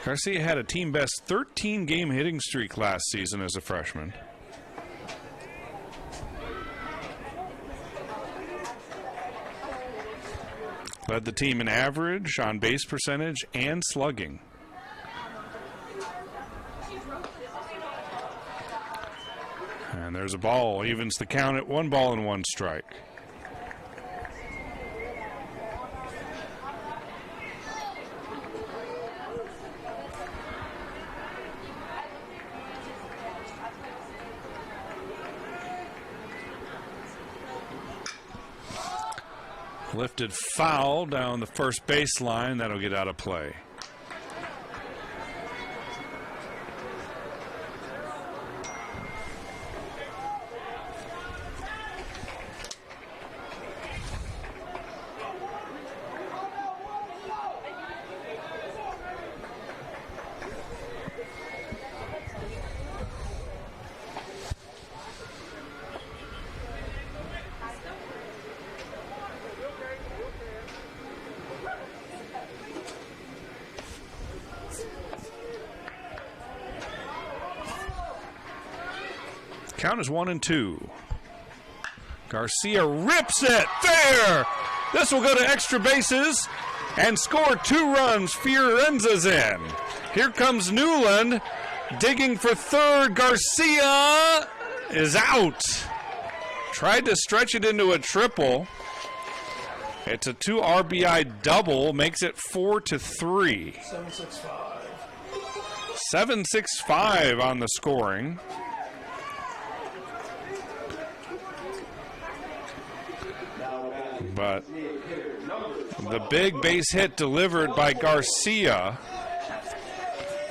Garcia had a team best 13-game hitting streak last season as a freshman. Led the team in average, on base percentage, and slugging. And there's a ball, evens the count at 1 ball and 1 strike. Lifted foul down the first baseline. That'll get out of play. Count is 1-2. Garcia rips it. Fair. This will go to extra bases and score 2 runs. Fiorenza's in. Here comes Newland digging for third. Garcia is out. Tried to stretch it into a triple. It's a 2 RBI double. Makes it 4-3. 7-6-5. 7-6-5 on the scoring. But the big base hit delivered by Garcia,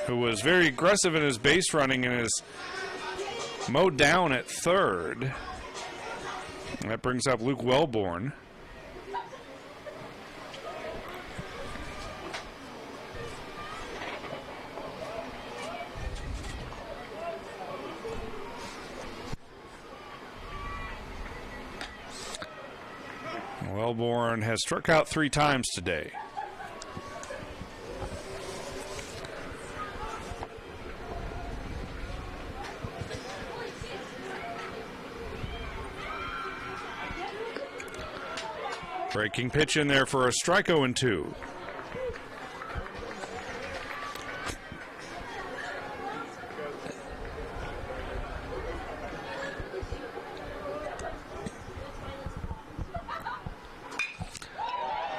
who was very aggressive in his base running and is mowed down at third. And that brings up Luke Wellborn. Wellborn has struck out 3 times today. Breaking pitch in there for a strike 0-2.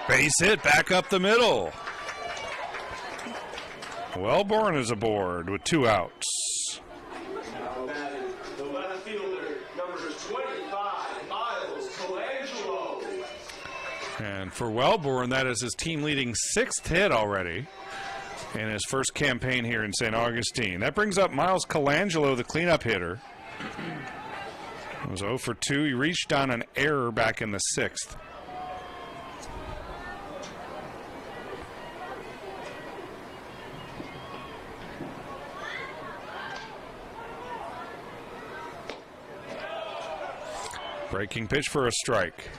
Base hit back up the middle. Wellborn is aboard with 2 outs. Now batting, the left fielder, number 25, Miles Colangelo. And for Wellborn, that is his team-leading 6th hit already in his first campaign here in St. Augustine. That brings up Miles Colangelo, the cleanup hitter. It was 0 for 2. He reached on an error back in the 6th. Breaking pitch for a strike.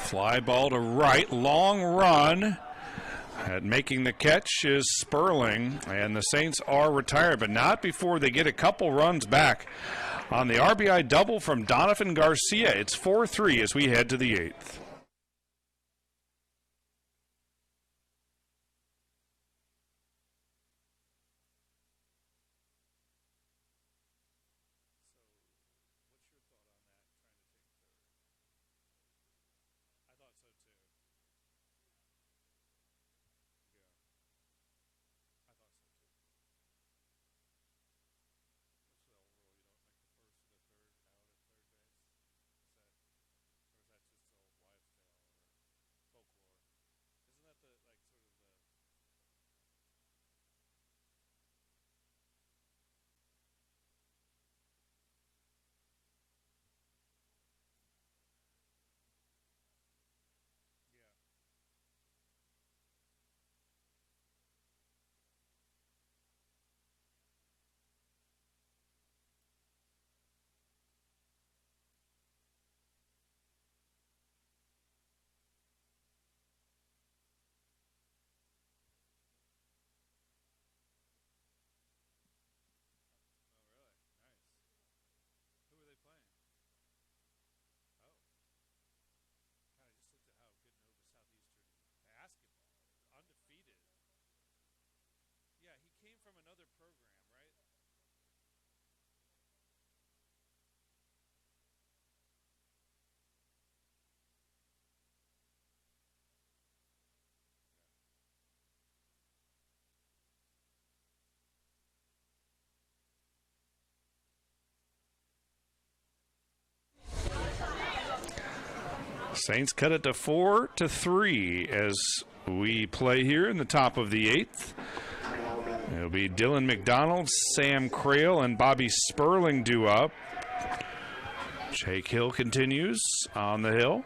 Fly ball to right, long run. At making the catch is Sperling, and the Saints are retired, but not before they get a couple runs back on the RBI double from Donovan Garcia. It's 4-3 as we head to the 8th. Saints cut it to 4-3 as we play here in the top of the 8th. It'll be Dylan McDonald, Sam Crail, and Bobby Sperling due up. Jake Hill continues on the hill.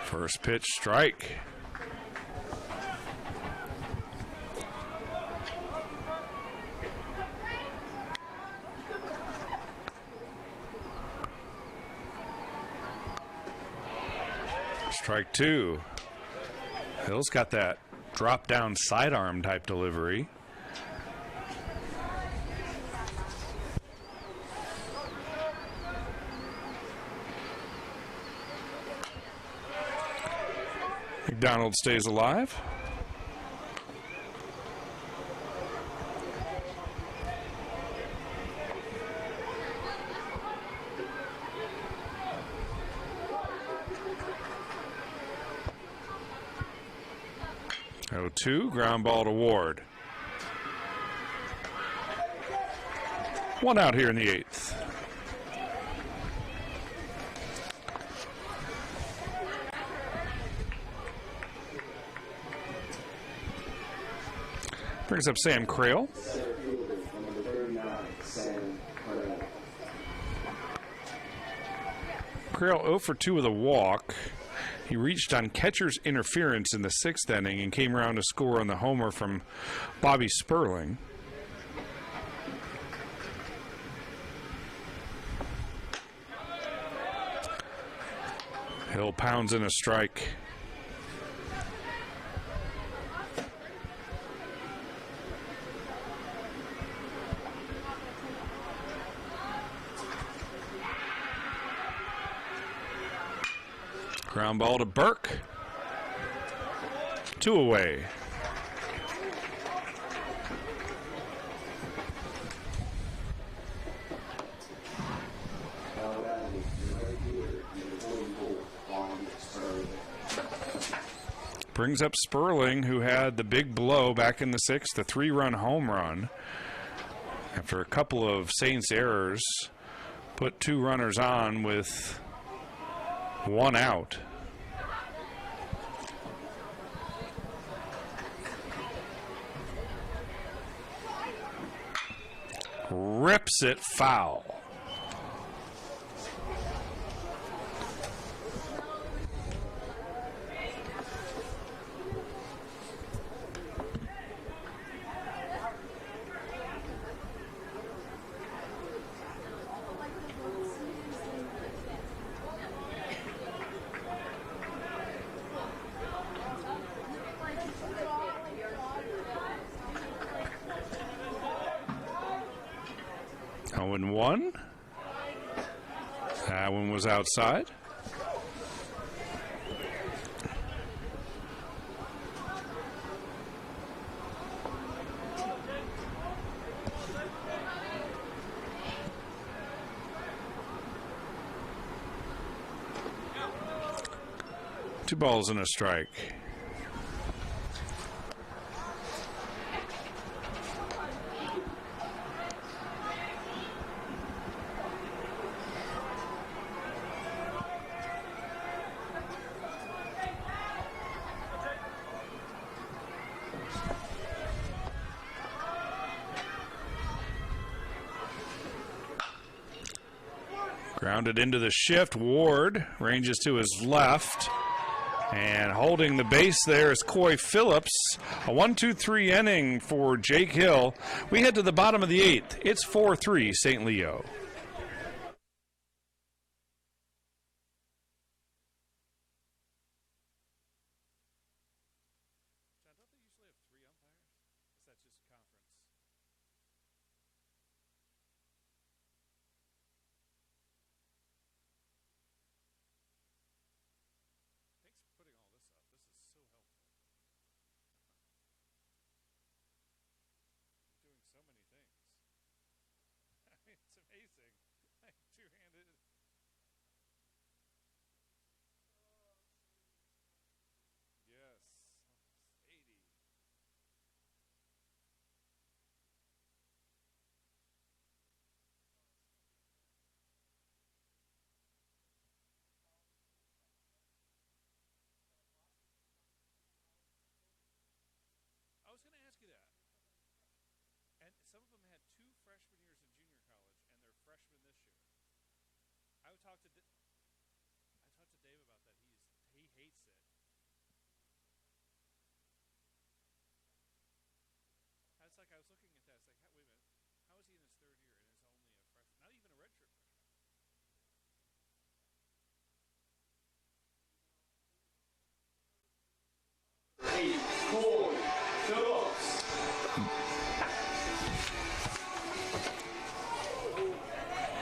First pitch, strike. Strike 2. Hill's got that drop down sidearm type delivery. McDonald stays alive. Oh, 2, ground ball to Ward. 1 out here in the 8th. Brings up Sam Crail. Crail 0 for 2 with a walk. He reached on catcher's interference in the 6th inning and came around to score on the homer from Bobby Sperling. Hill pounds in a strike. Ground ball to Burke. 2 away. Brings up Sperling, who had the big blow back in the 6th, the 3-run home run. After a couple of Saints errors, put 2 runners on with 1 out. Rips it foul. And 1. That one was outside. Two balls and a strike. Grounded into the shift. Ward ranges to his left. And holding the base there is Coy Phillips. A 1-2-3 inning for Jake Hill. We head to the bottom of the 8th. It's 4-3 St. Leo.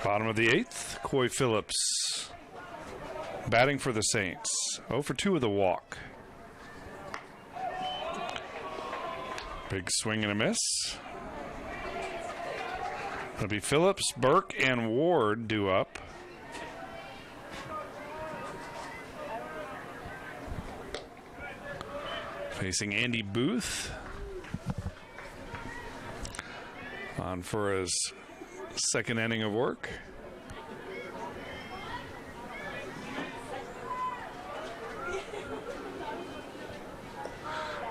Bottom of the 8th, Coy Phillips batting for the Saints. 0 for 2 with a walk. Big swing and a miss. It'll be Phillips, Burke, and Ward due up. Facing Andy Booth. On for his second inning of work.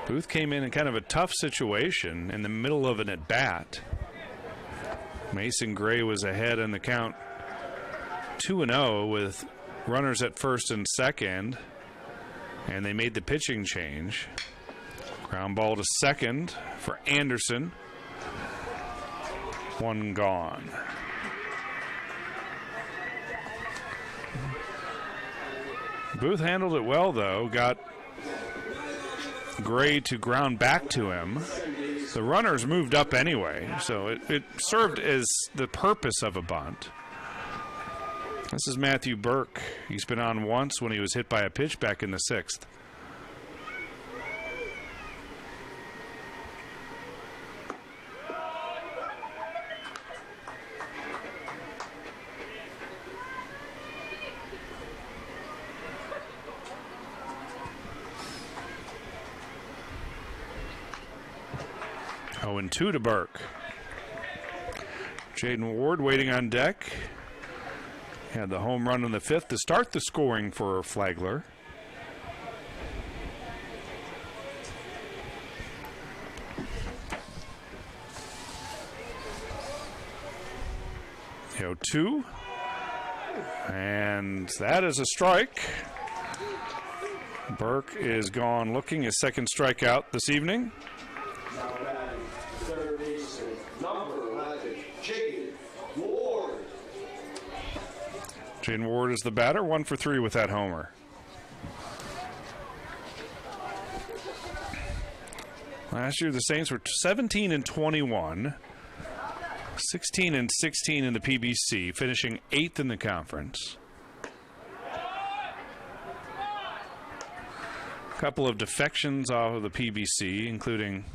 Booth came in kind of a tough situation in the middle of an at-bat. Mason Gray was ahead in the count 2-0 with runners at first and second. And they made the pitching change. Ground ball to second for Anderson. One gone. Booth handled it well, though. Got Gray to ground back to him. The runners moved up anyway, so it served as the purpose of a bunt. This is Matthew Burke. He's been on once when he was hit by a pitch back in the 6th. And 2 to Burke. Jaden Ward waiting on deck. Had the home run in the 5th to start the scoring for Flagler. The 0-2. And that is a strike. Burke is gone looking, his second strikeout this evening. Jaden Ward is the batter, 1 for 3 with that homer. Last year the Saints were 17-21, 16-16 in the PBC, finishing 8th in the conference. A couple of defections off of the PBC, including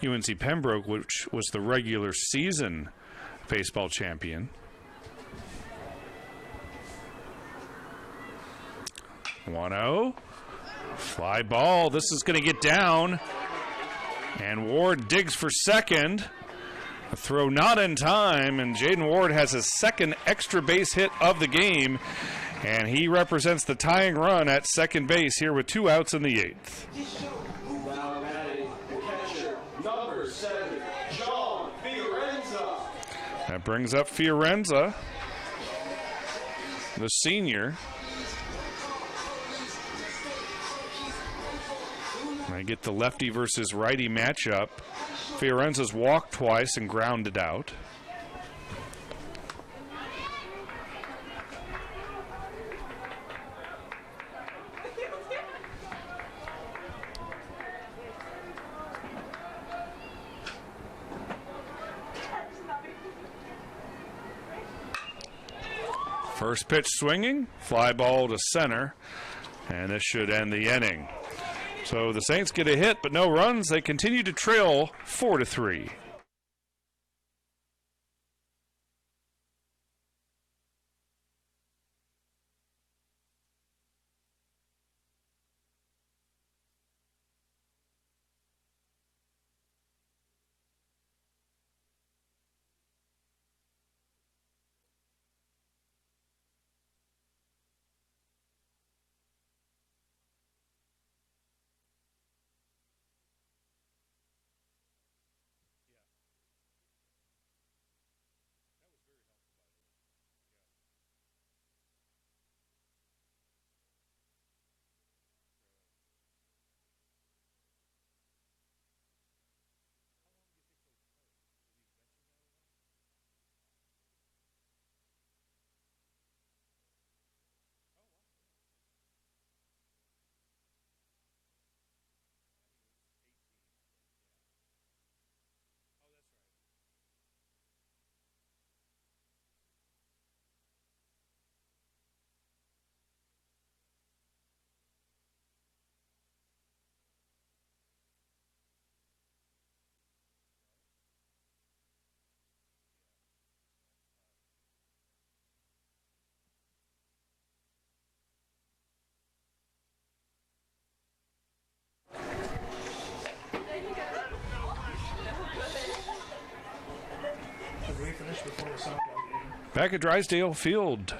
UNC Pembroke, which was the regular season baseball champion. 1-0. Fly ball. This is going to get down. And Ward digs for second. A throw not in time. And Jaden Ward has his second extra base hit of the game. And he represents the tying run at second base here with 2 outs in the 8th. Now batting the catcher, number 7, John Fiorenza. That brings up Fiorenza, the senior. I get the lefty versus righty matchup. Fiorenza's walked twice and grounded out. First pitch swinging, fly ball to center, and this should end the inning. So the Saints get a hit, but no runs. They continue to trail 4-3. Back at Drysdale Field,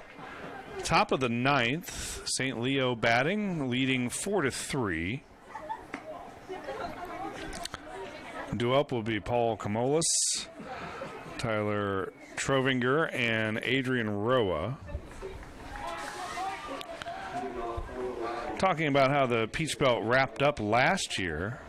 top of the 9th, St. Leo batting, leading 4-3. Due up will be Paul Camolis, Tyler Trovinger, and Adrian Roa. talking about how the Peach Belt wrapped up last year.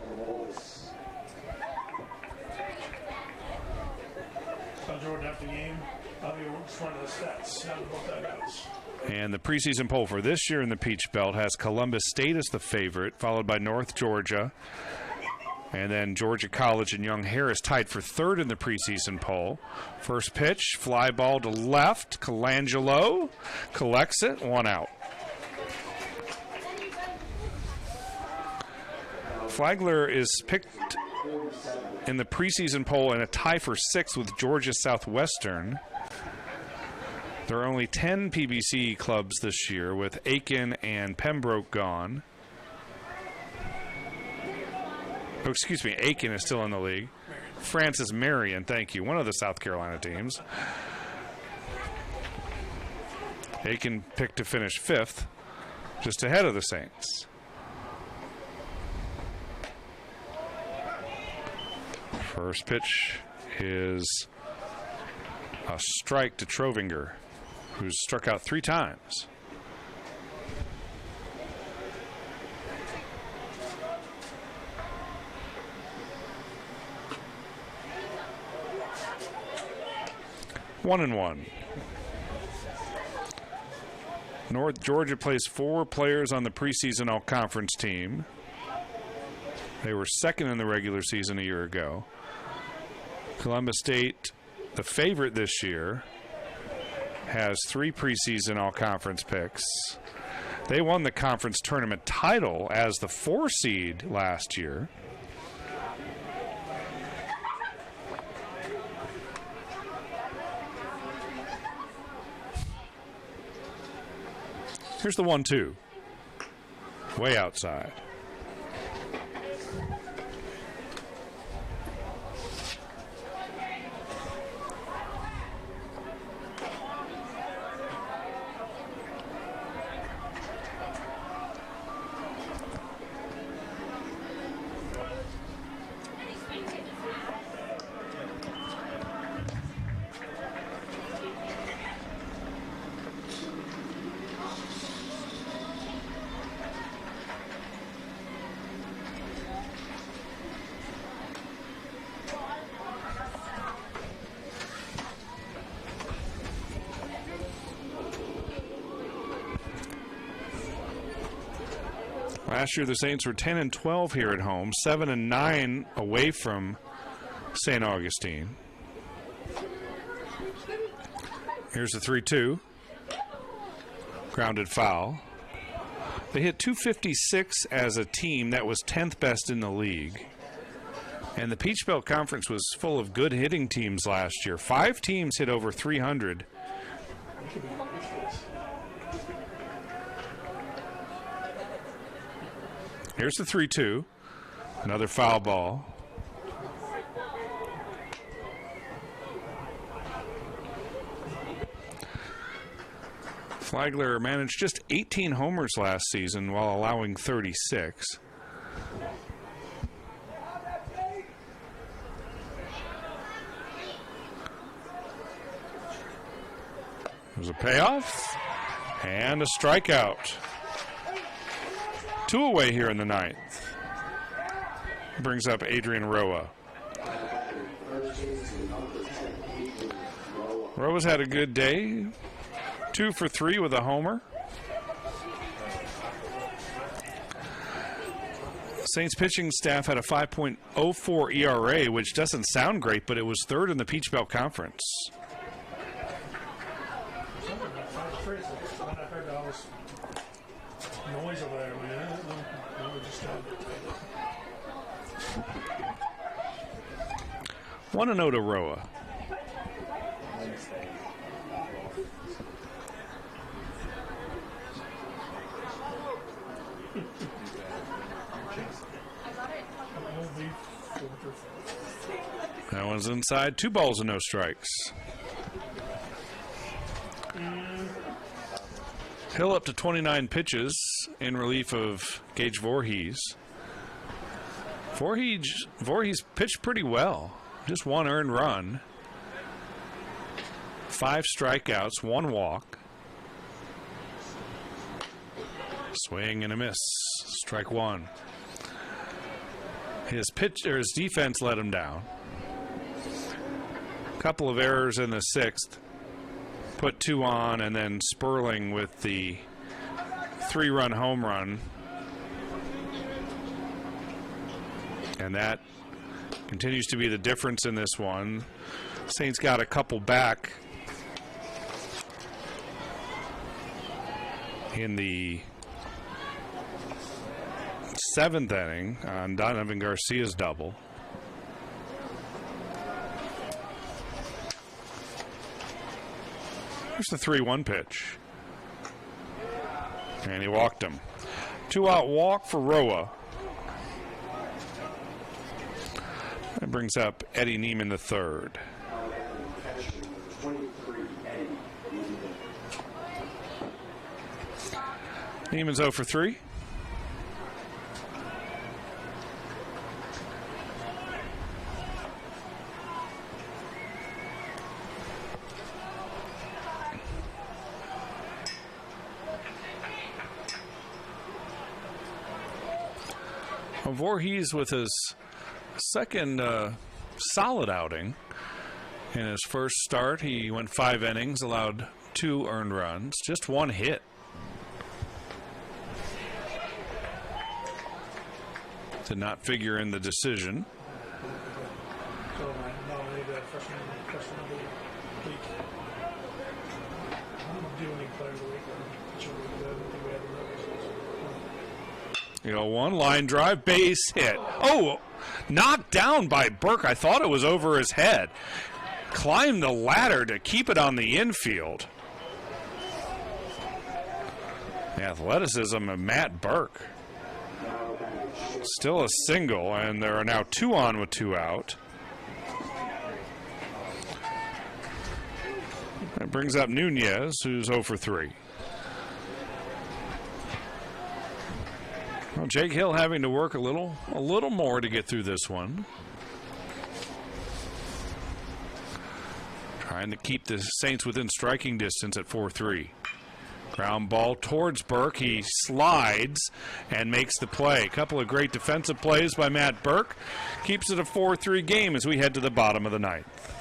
Jordan, after the game, I'll be just one of the stats. Not about that else. And the preseason poll for this year in the Peach Belt has Columbus State as the favorite, followed by North Georgia. And then Georgia College and Young Harris tied for third in the preseason poll. First pitch, fly ball to left. Colangelo collects it, 1 out. Flagler is picked in the preseason poll in a tie for 6th with Georgia Southwestern. There are only 10 PBC clubs this year, with Aiken and Pembroke gone. Oh, excuse me, Aiken is still in the league. Francis Marion, thank you, one of the South Carolina teams. Aiken picked to finish 5th, just ahead of the Saints. First pitch is a strike to Trovinger, who's struck out 3 times. One and one. North Georgia plays 4 players on the preseason all-conference team. They were 2nd in the regular season a year ago. Columbus State, the favorite this year, has 3 preseason all-conference picks. They won the conference tournament title as the 4 seed last year. Here's the 1-2. Way outside. Last year, the Saints were 10-12 here at home, 7-9 away from St. Augustine. Here's the 3-2. Grounded foul. They hit .256 as a team. That was 10th best in the league. And the Peach Belt Conference was full of good hitting teams last year. 5 teams hit over 300. Here's the 3-2. Another foul ball. Flagler managed just 18 homers last season while allowing 36. There's a payoff and a strikeout. 2 away here in the 9th. Brings up Adrian Roa. Roa's had a good day. 2 for 3 with a homer. Saints pitching staff had a 5.04 ERA, which doesn't sound great, but it was 3rd in the Peach Belt Conference. Noise over there, man. One and 0 to Roa. That one's inside. 2 balls and no strikes. Hill up to 29 pitches in relief of Gage Voorhees. Voorhees pitched pretty well. Just 1 earned run. 5 strikeouts, 1 walk. Swing and a miss. Strike one. His defense let him down. Couple of errors in the sixth. Put two on, and then Sperling with the 3-run home run. And that continues to be the difference in this one. Saints got a couple back in the seventh inning on Donovan Garcia's double. There's the 3-1 pitch. And he walked him. 2-out walk for Roa. That brings up Eddie Neiman III. Neiman's 0 for 3. Voorhees with his second solid outing. In his first start, he went 5 innings, allowed 2 earned runs, just 1 hit. Did not figure in the decision. So not only that freshman of the week. I don't do any player of the week. I don't think we have You know, one line drive, base hit. Oh, knocked down by Burke. I thought it was over his head. Climbed the ladder to keep it on the infield. The athleticism of Matt Burke. Still a single, and there are now 2 on with 2 out. That brings up Nunez, who's 0 for 3. Well, Jake Hill having to work a little more to get through this one. Trying to keep the Saints within striking distance at 4-3. Ground ball towards Burke. He slides and makes the play. A couple of great defensive plays by Matt Burke. Keeps it a 4-3 game as we head to the bottom of the ninth.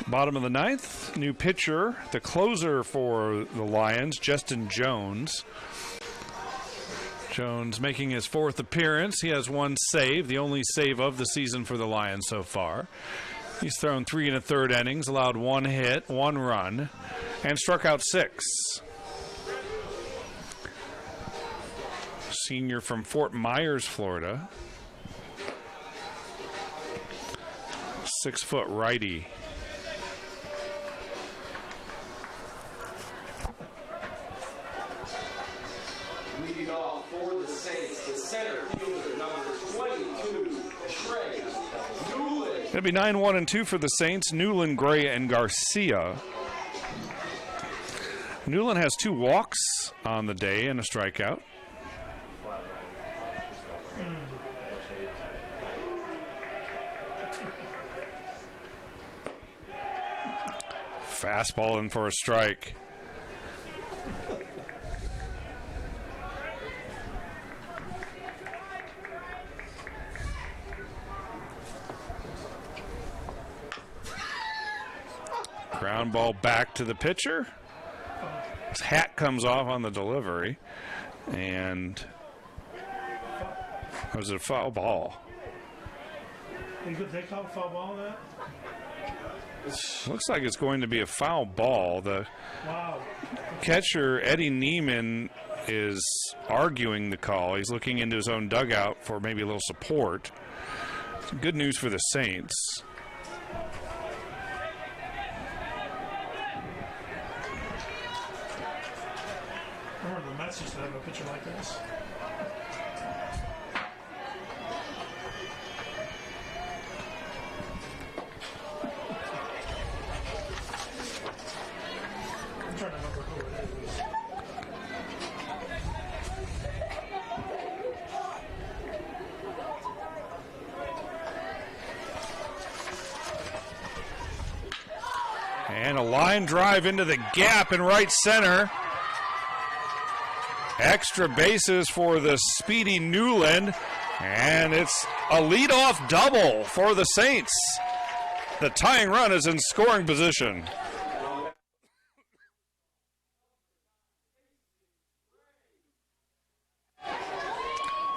Bottom of the ninth, new pitcher, the closer for the Lions, Justin Jones. Jones making his 4th appearance. He has 1 save, the only save of the season for the Lions so far. He's thrown 3 1/3 innings, allowed 1 hit, 1 run, and struck out 6. Senior from Fort Myers, Florida. 6-foot righty. Leading off for the Saints, the center fielder, number 22, Trey Newland. It'll be 9-1-2 for the Saints. Newland, Gray, and Garcia. Newland has 2 walks on the day and a strikeout. Fastball in for a strike. Ground ball back to the pitcher. His hat comes off on the delivery. And was it a foul ball? They call foul ball that? Looks like it's going to be a foul ball. The catcher, Eddie Neiman, is arguing the call. He's looking into his own dugout for maybe a little support. Good news for the Saints. Remember the Mets used to have a pitcher like this? I'm trying to remember who it is. And a line drive into the gap in right center. Extra bases for the speedy Newland. And it's a leadoff double for the Saints. The tying run is in scoring position.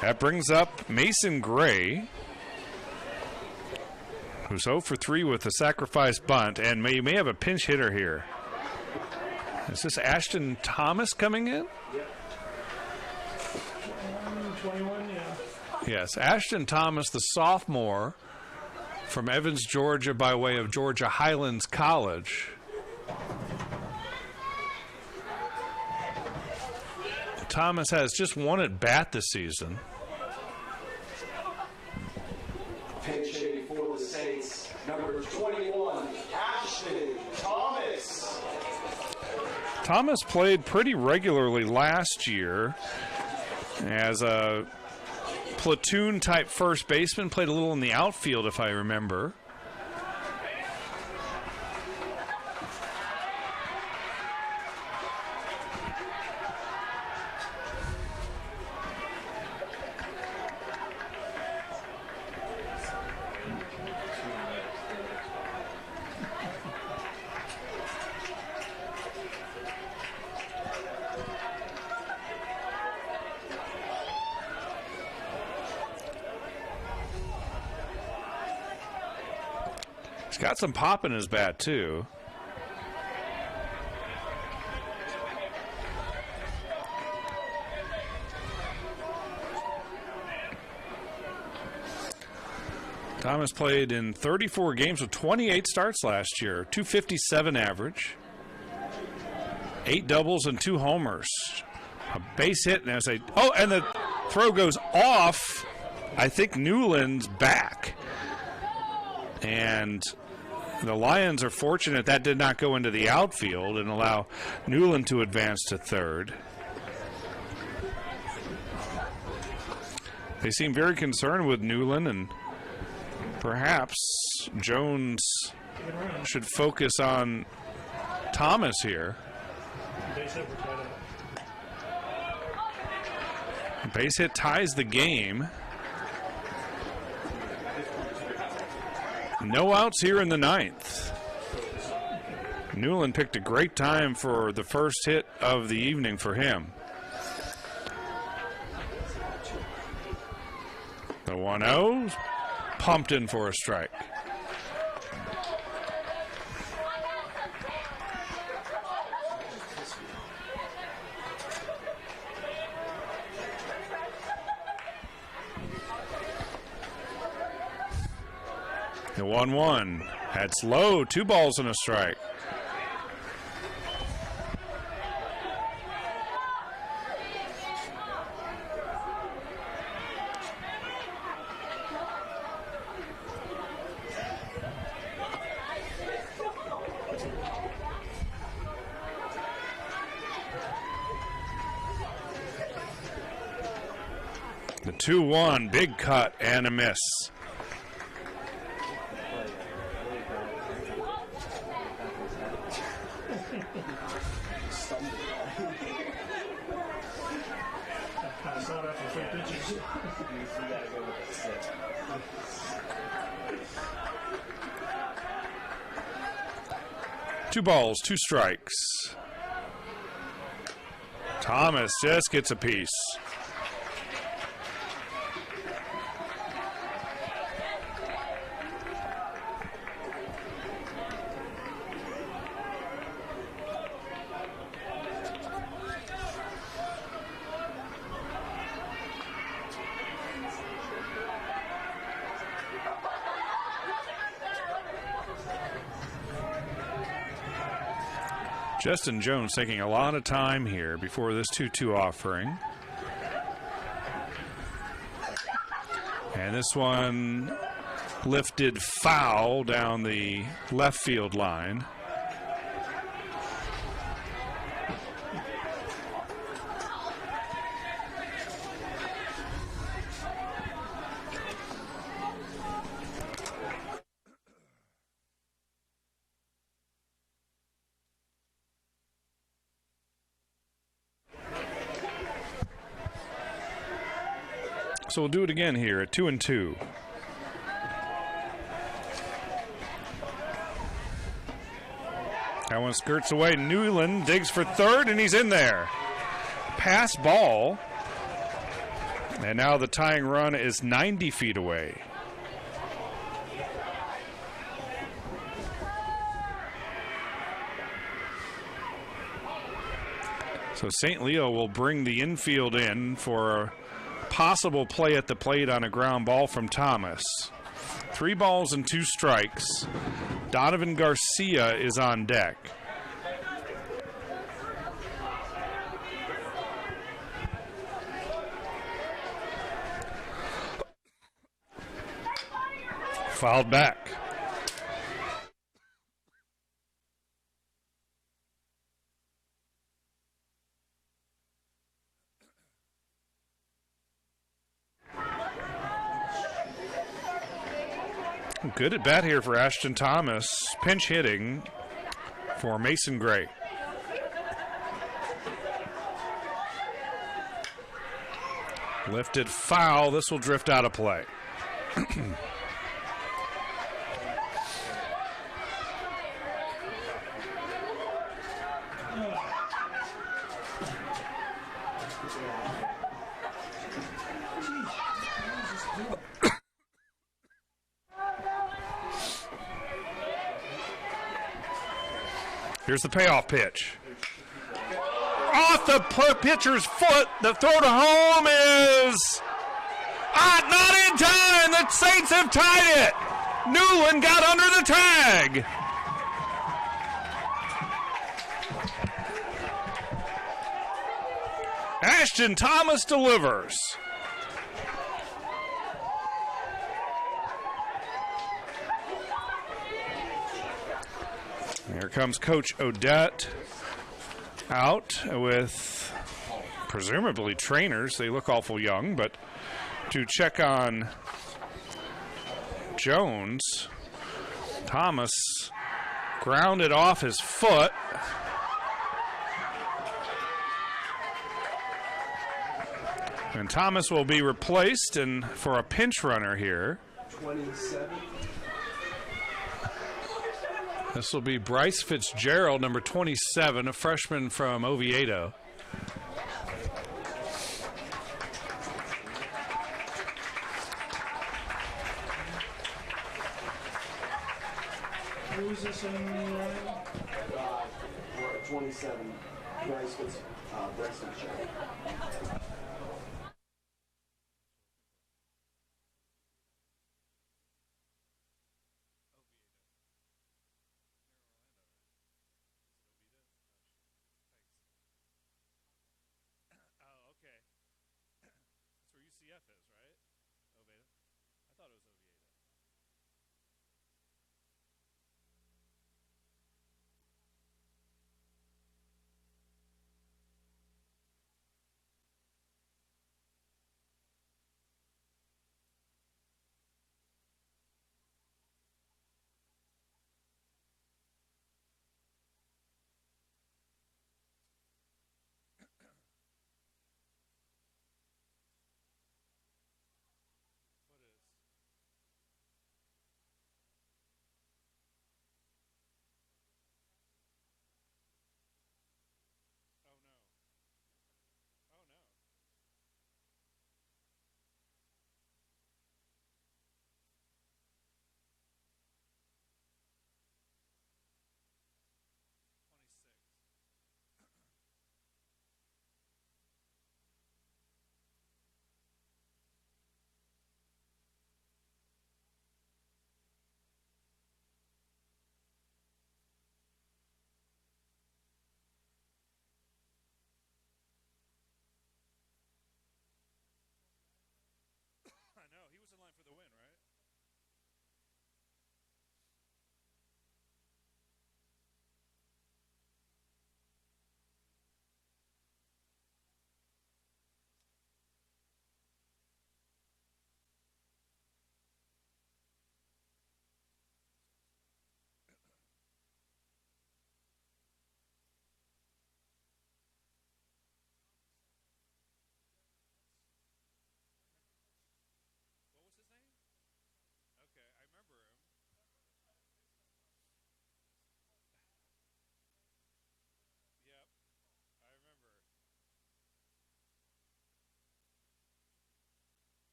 That brings up Mason Gray, who's 0 for 3 with a sacrifice bunt, and you may have a pinch hitter here. Is this Ashton Thomas coming in? 21, yeah. Yes, Ashton Thomas, the sophomore from Evans, Georgia, by way of Georgia Highlands College. Thomas has just one at bat this season. Pinch hitting for the Saints, number 21, Ashton Thomas. Thomas played pretty regularly last year as a platoon-type first baseman, played a little in the outfield, if I remember. He's got some pop in his bat, too. Thomas played in 34 games with 28 starts last year, 257 average, 8 doubles and 2 homers. A base hit, and and the throw goes off. I think Newland's back. And the Lions are fortunate that did not go into the outfield and allow Newland to advance to third. They seem very concerned with Newland, and perhaps Jones should focus on Thomas here. Base hit ties the game. No outs here in the 9th. Newland picked a great time for the first hit of the evening for him. The 1-0 pumped in for a strike. The 1-1. That's low. 2 balls and a strike. The 2-1. Big cut and a miss. I saw that for 3 pitches. You gotta go with the stick. Two balls, two strikes. Thomas just gets a piece. Justin Jones taking a lot of time here before this 2-2 offering. And this one lifted foul down the left field line. So we'll do it again here at 2-2. That one skirts away. Newland digs for third, and he's in there. Pass ball. And now the tying run is 90 feet away. So St. Leo will bring the infield in for a possible play at the plate on a ground ball from Thomas. 3 balls and 2 strikes. Donovan Garcia is on deck. Fouled back. Good at bat here for Ashton Thomas. Pinch hitting for Mason Gray. Lifted foul. This will drift out of play. Here's the payoff pitch. Off the pitcher's foot. The throw to home is not in time. The Saints have tied it. Newland got under the tag. Ashton Thomas delivers. Here comes Coach Odette out with presumably trainers. They look awful young, but to check on Jones. Thomas grounded off his foot. And Thomas will be replaced and for a pinch runner here. 27. This will be Bryce Fitzgerald, number 27, a freshman from Oviedo. Who is this in? 27. Bryce Fitzgerald.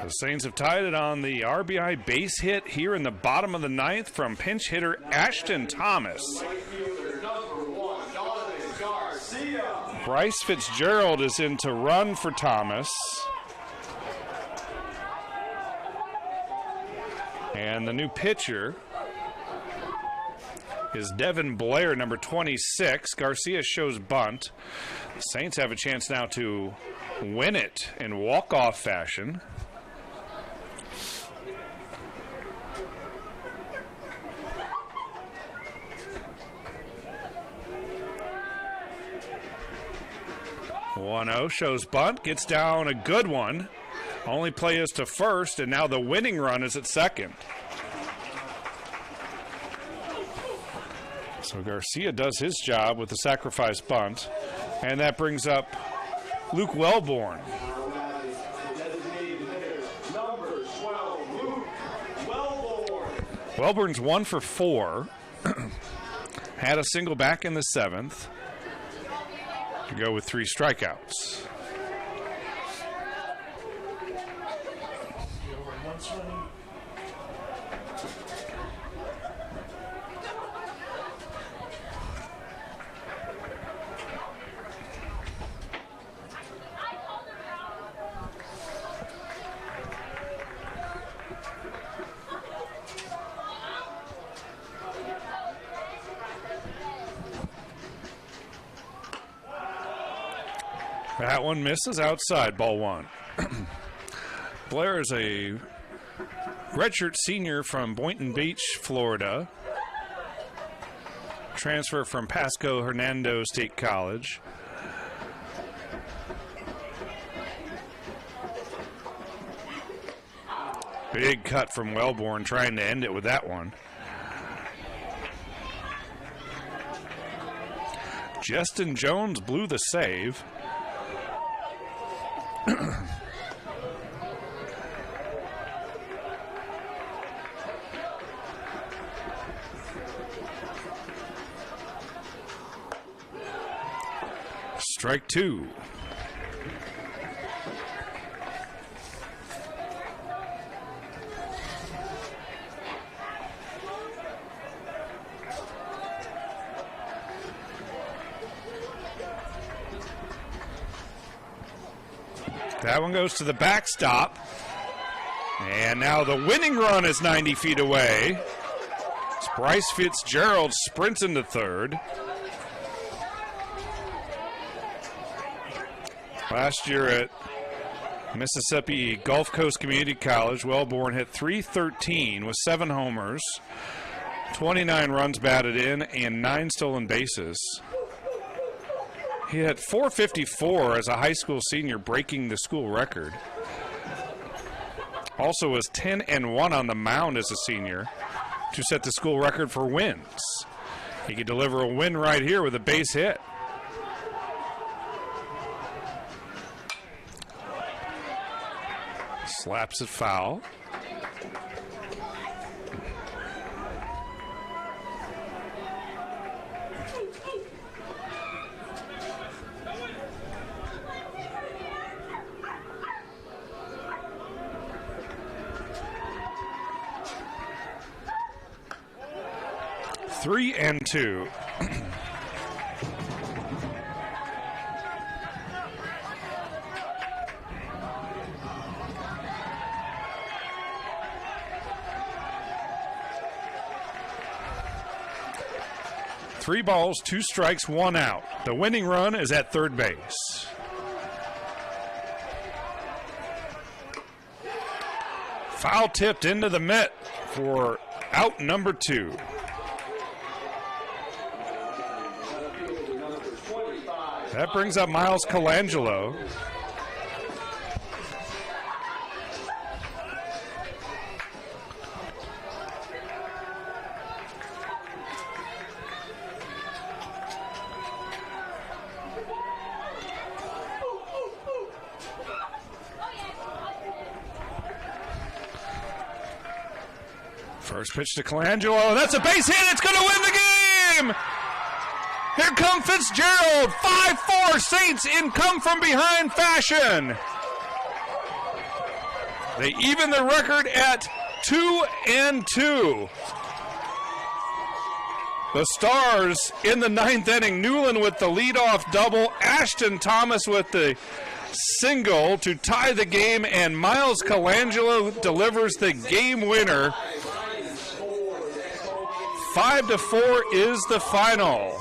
The Saints have tied it on the RBI base hit here in the bottom of the ninth from pinch hitter Ashton Thomas. Bryce Fitzgerald is in to run for Thomas. And the new pitcher is Devin Blair, number 26. Garcia shows bunt. The Saints have a chance now to win it in walk-off fashion. One-0 shows bunt, gets down a good one. Only play is to first, and now the winning run is at second. So Garcia does his job with the sacrifice bunt, and that brings up Luke Wellborn. Wellborn's 1 for 4. Had a single back in the seventh to go with 3 strikeouts. That one misses outside, ball 1. Blair is a redshirt senior from Boynton Beach, Florida. Transfer from Pasco Hernando State College. Big cut from Wellborn, trying to end it with that one. Justin Jones blew the save. Strike 2. That one goes to the backstop. And now the winning run is 90 feet away. Bryce Fitzgerald sprints into third. Last year at Mississippi Gulf Coast Community College, Wellborn hit .313 with 7 homers, 29 runs batted in, and 9 stolen bases. He hit .454 as a high school senior, breaking the school record. Also was 10-1 on the mound as a senior to set the school record for wins. He could deliver a win right here with a base hit. Slaps it foul. Three and two. Three balls, 2 strikes, 1 out. The winning run is at third base. Foul tipped into the mitt for out number 2. That brings up Miles Colangelo. First pitch to Colangelo. That's a base hit. It's going to win the game. Here come Fitzgerald. 5-4 Saints in come from behind fashion. They even the record at 2-2. The Stars in the ninth inning. Newland with the leadoff double. Ashton Thomas with the single to tie the game, and Miles Colangelo delivers the game winner. 5-4 is the final.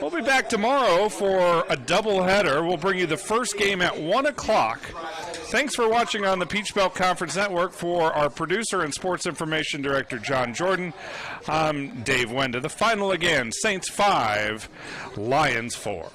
We'll be back tomorrow for a doubleheader. We'll bring you the first game at 1 o'clock. Thanks for watching on the Peach Belt Conference Network. For our producer and sports information director, John Jordan, I'm Dave Wenda. The final again, Saints 5, Lions 4.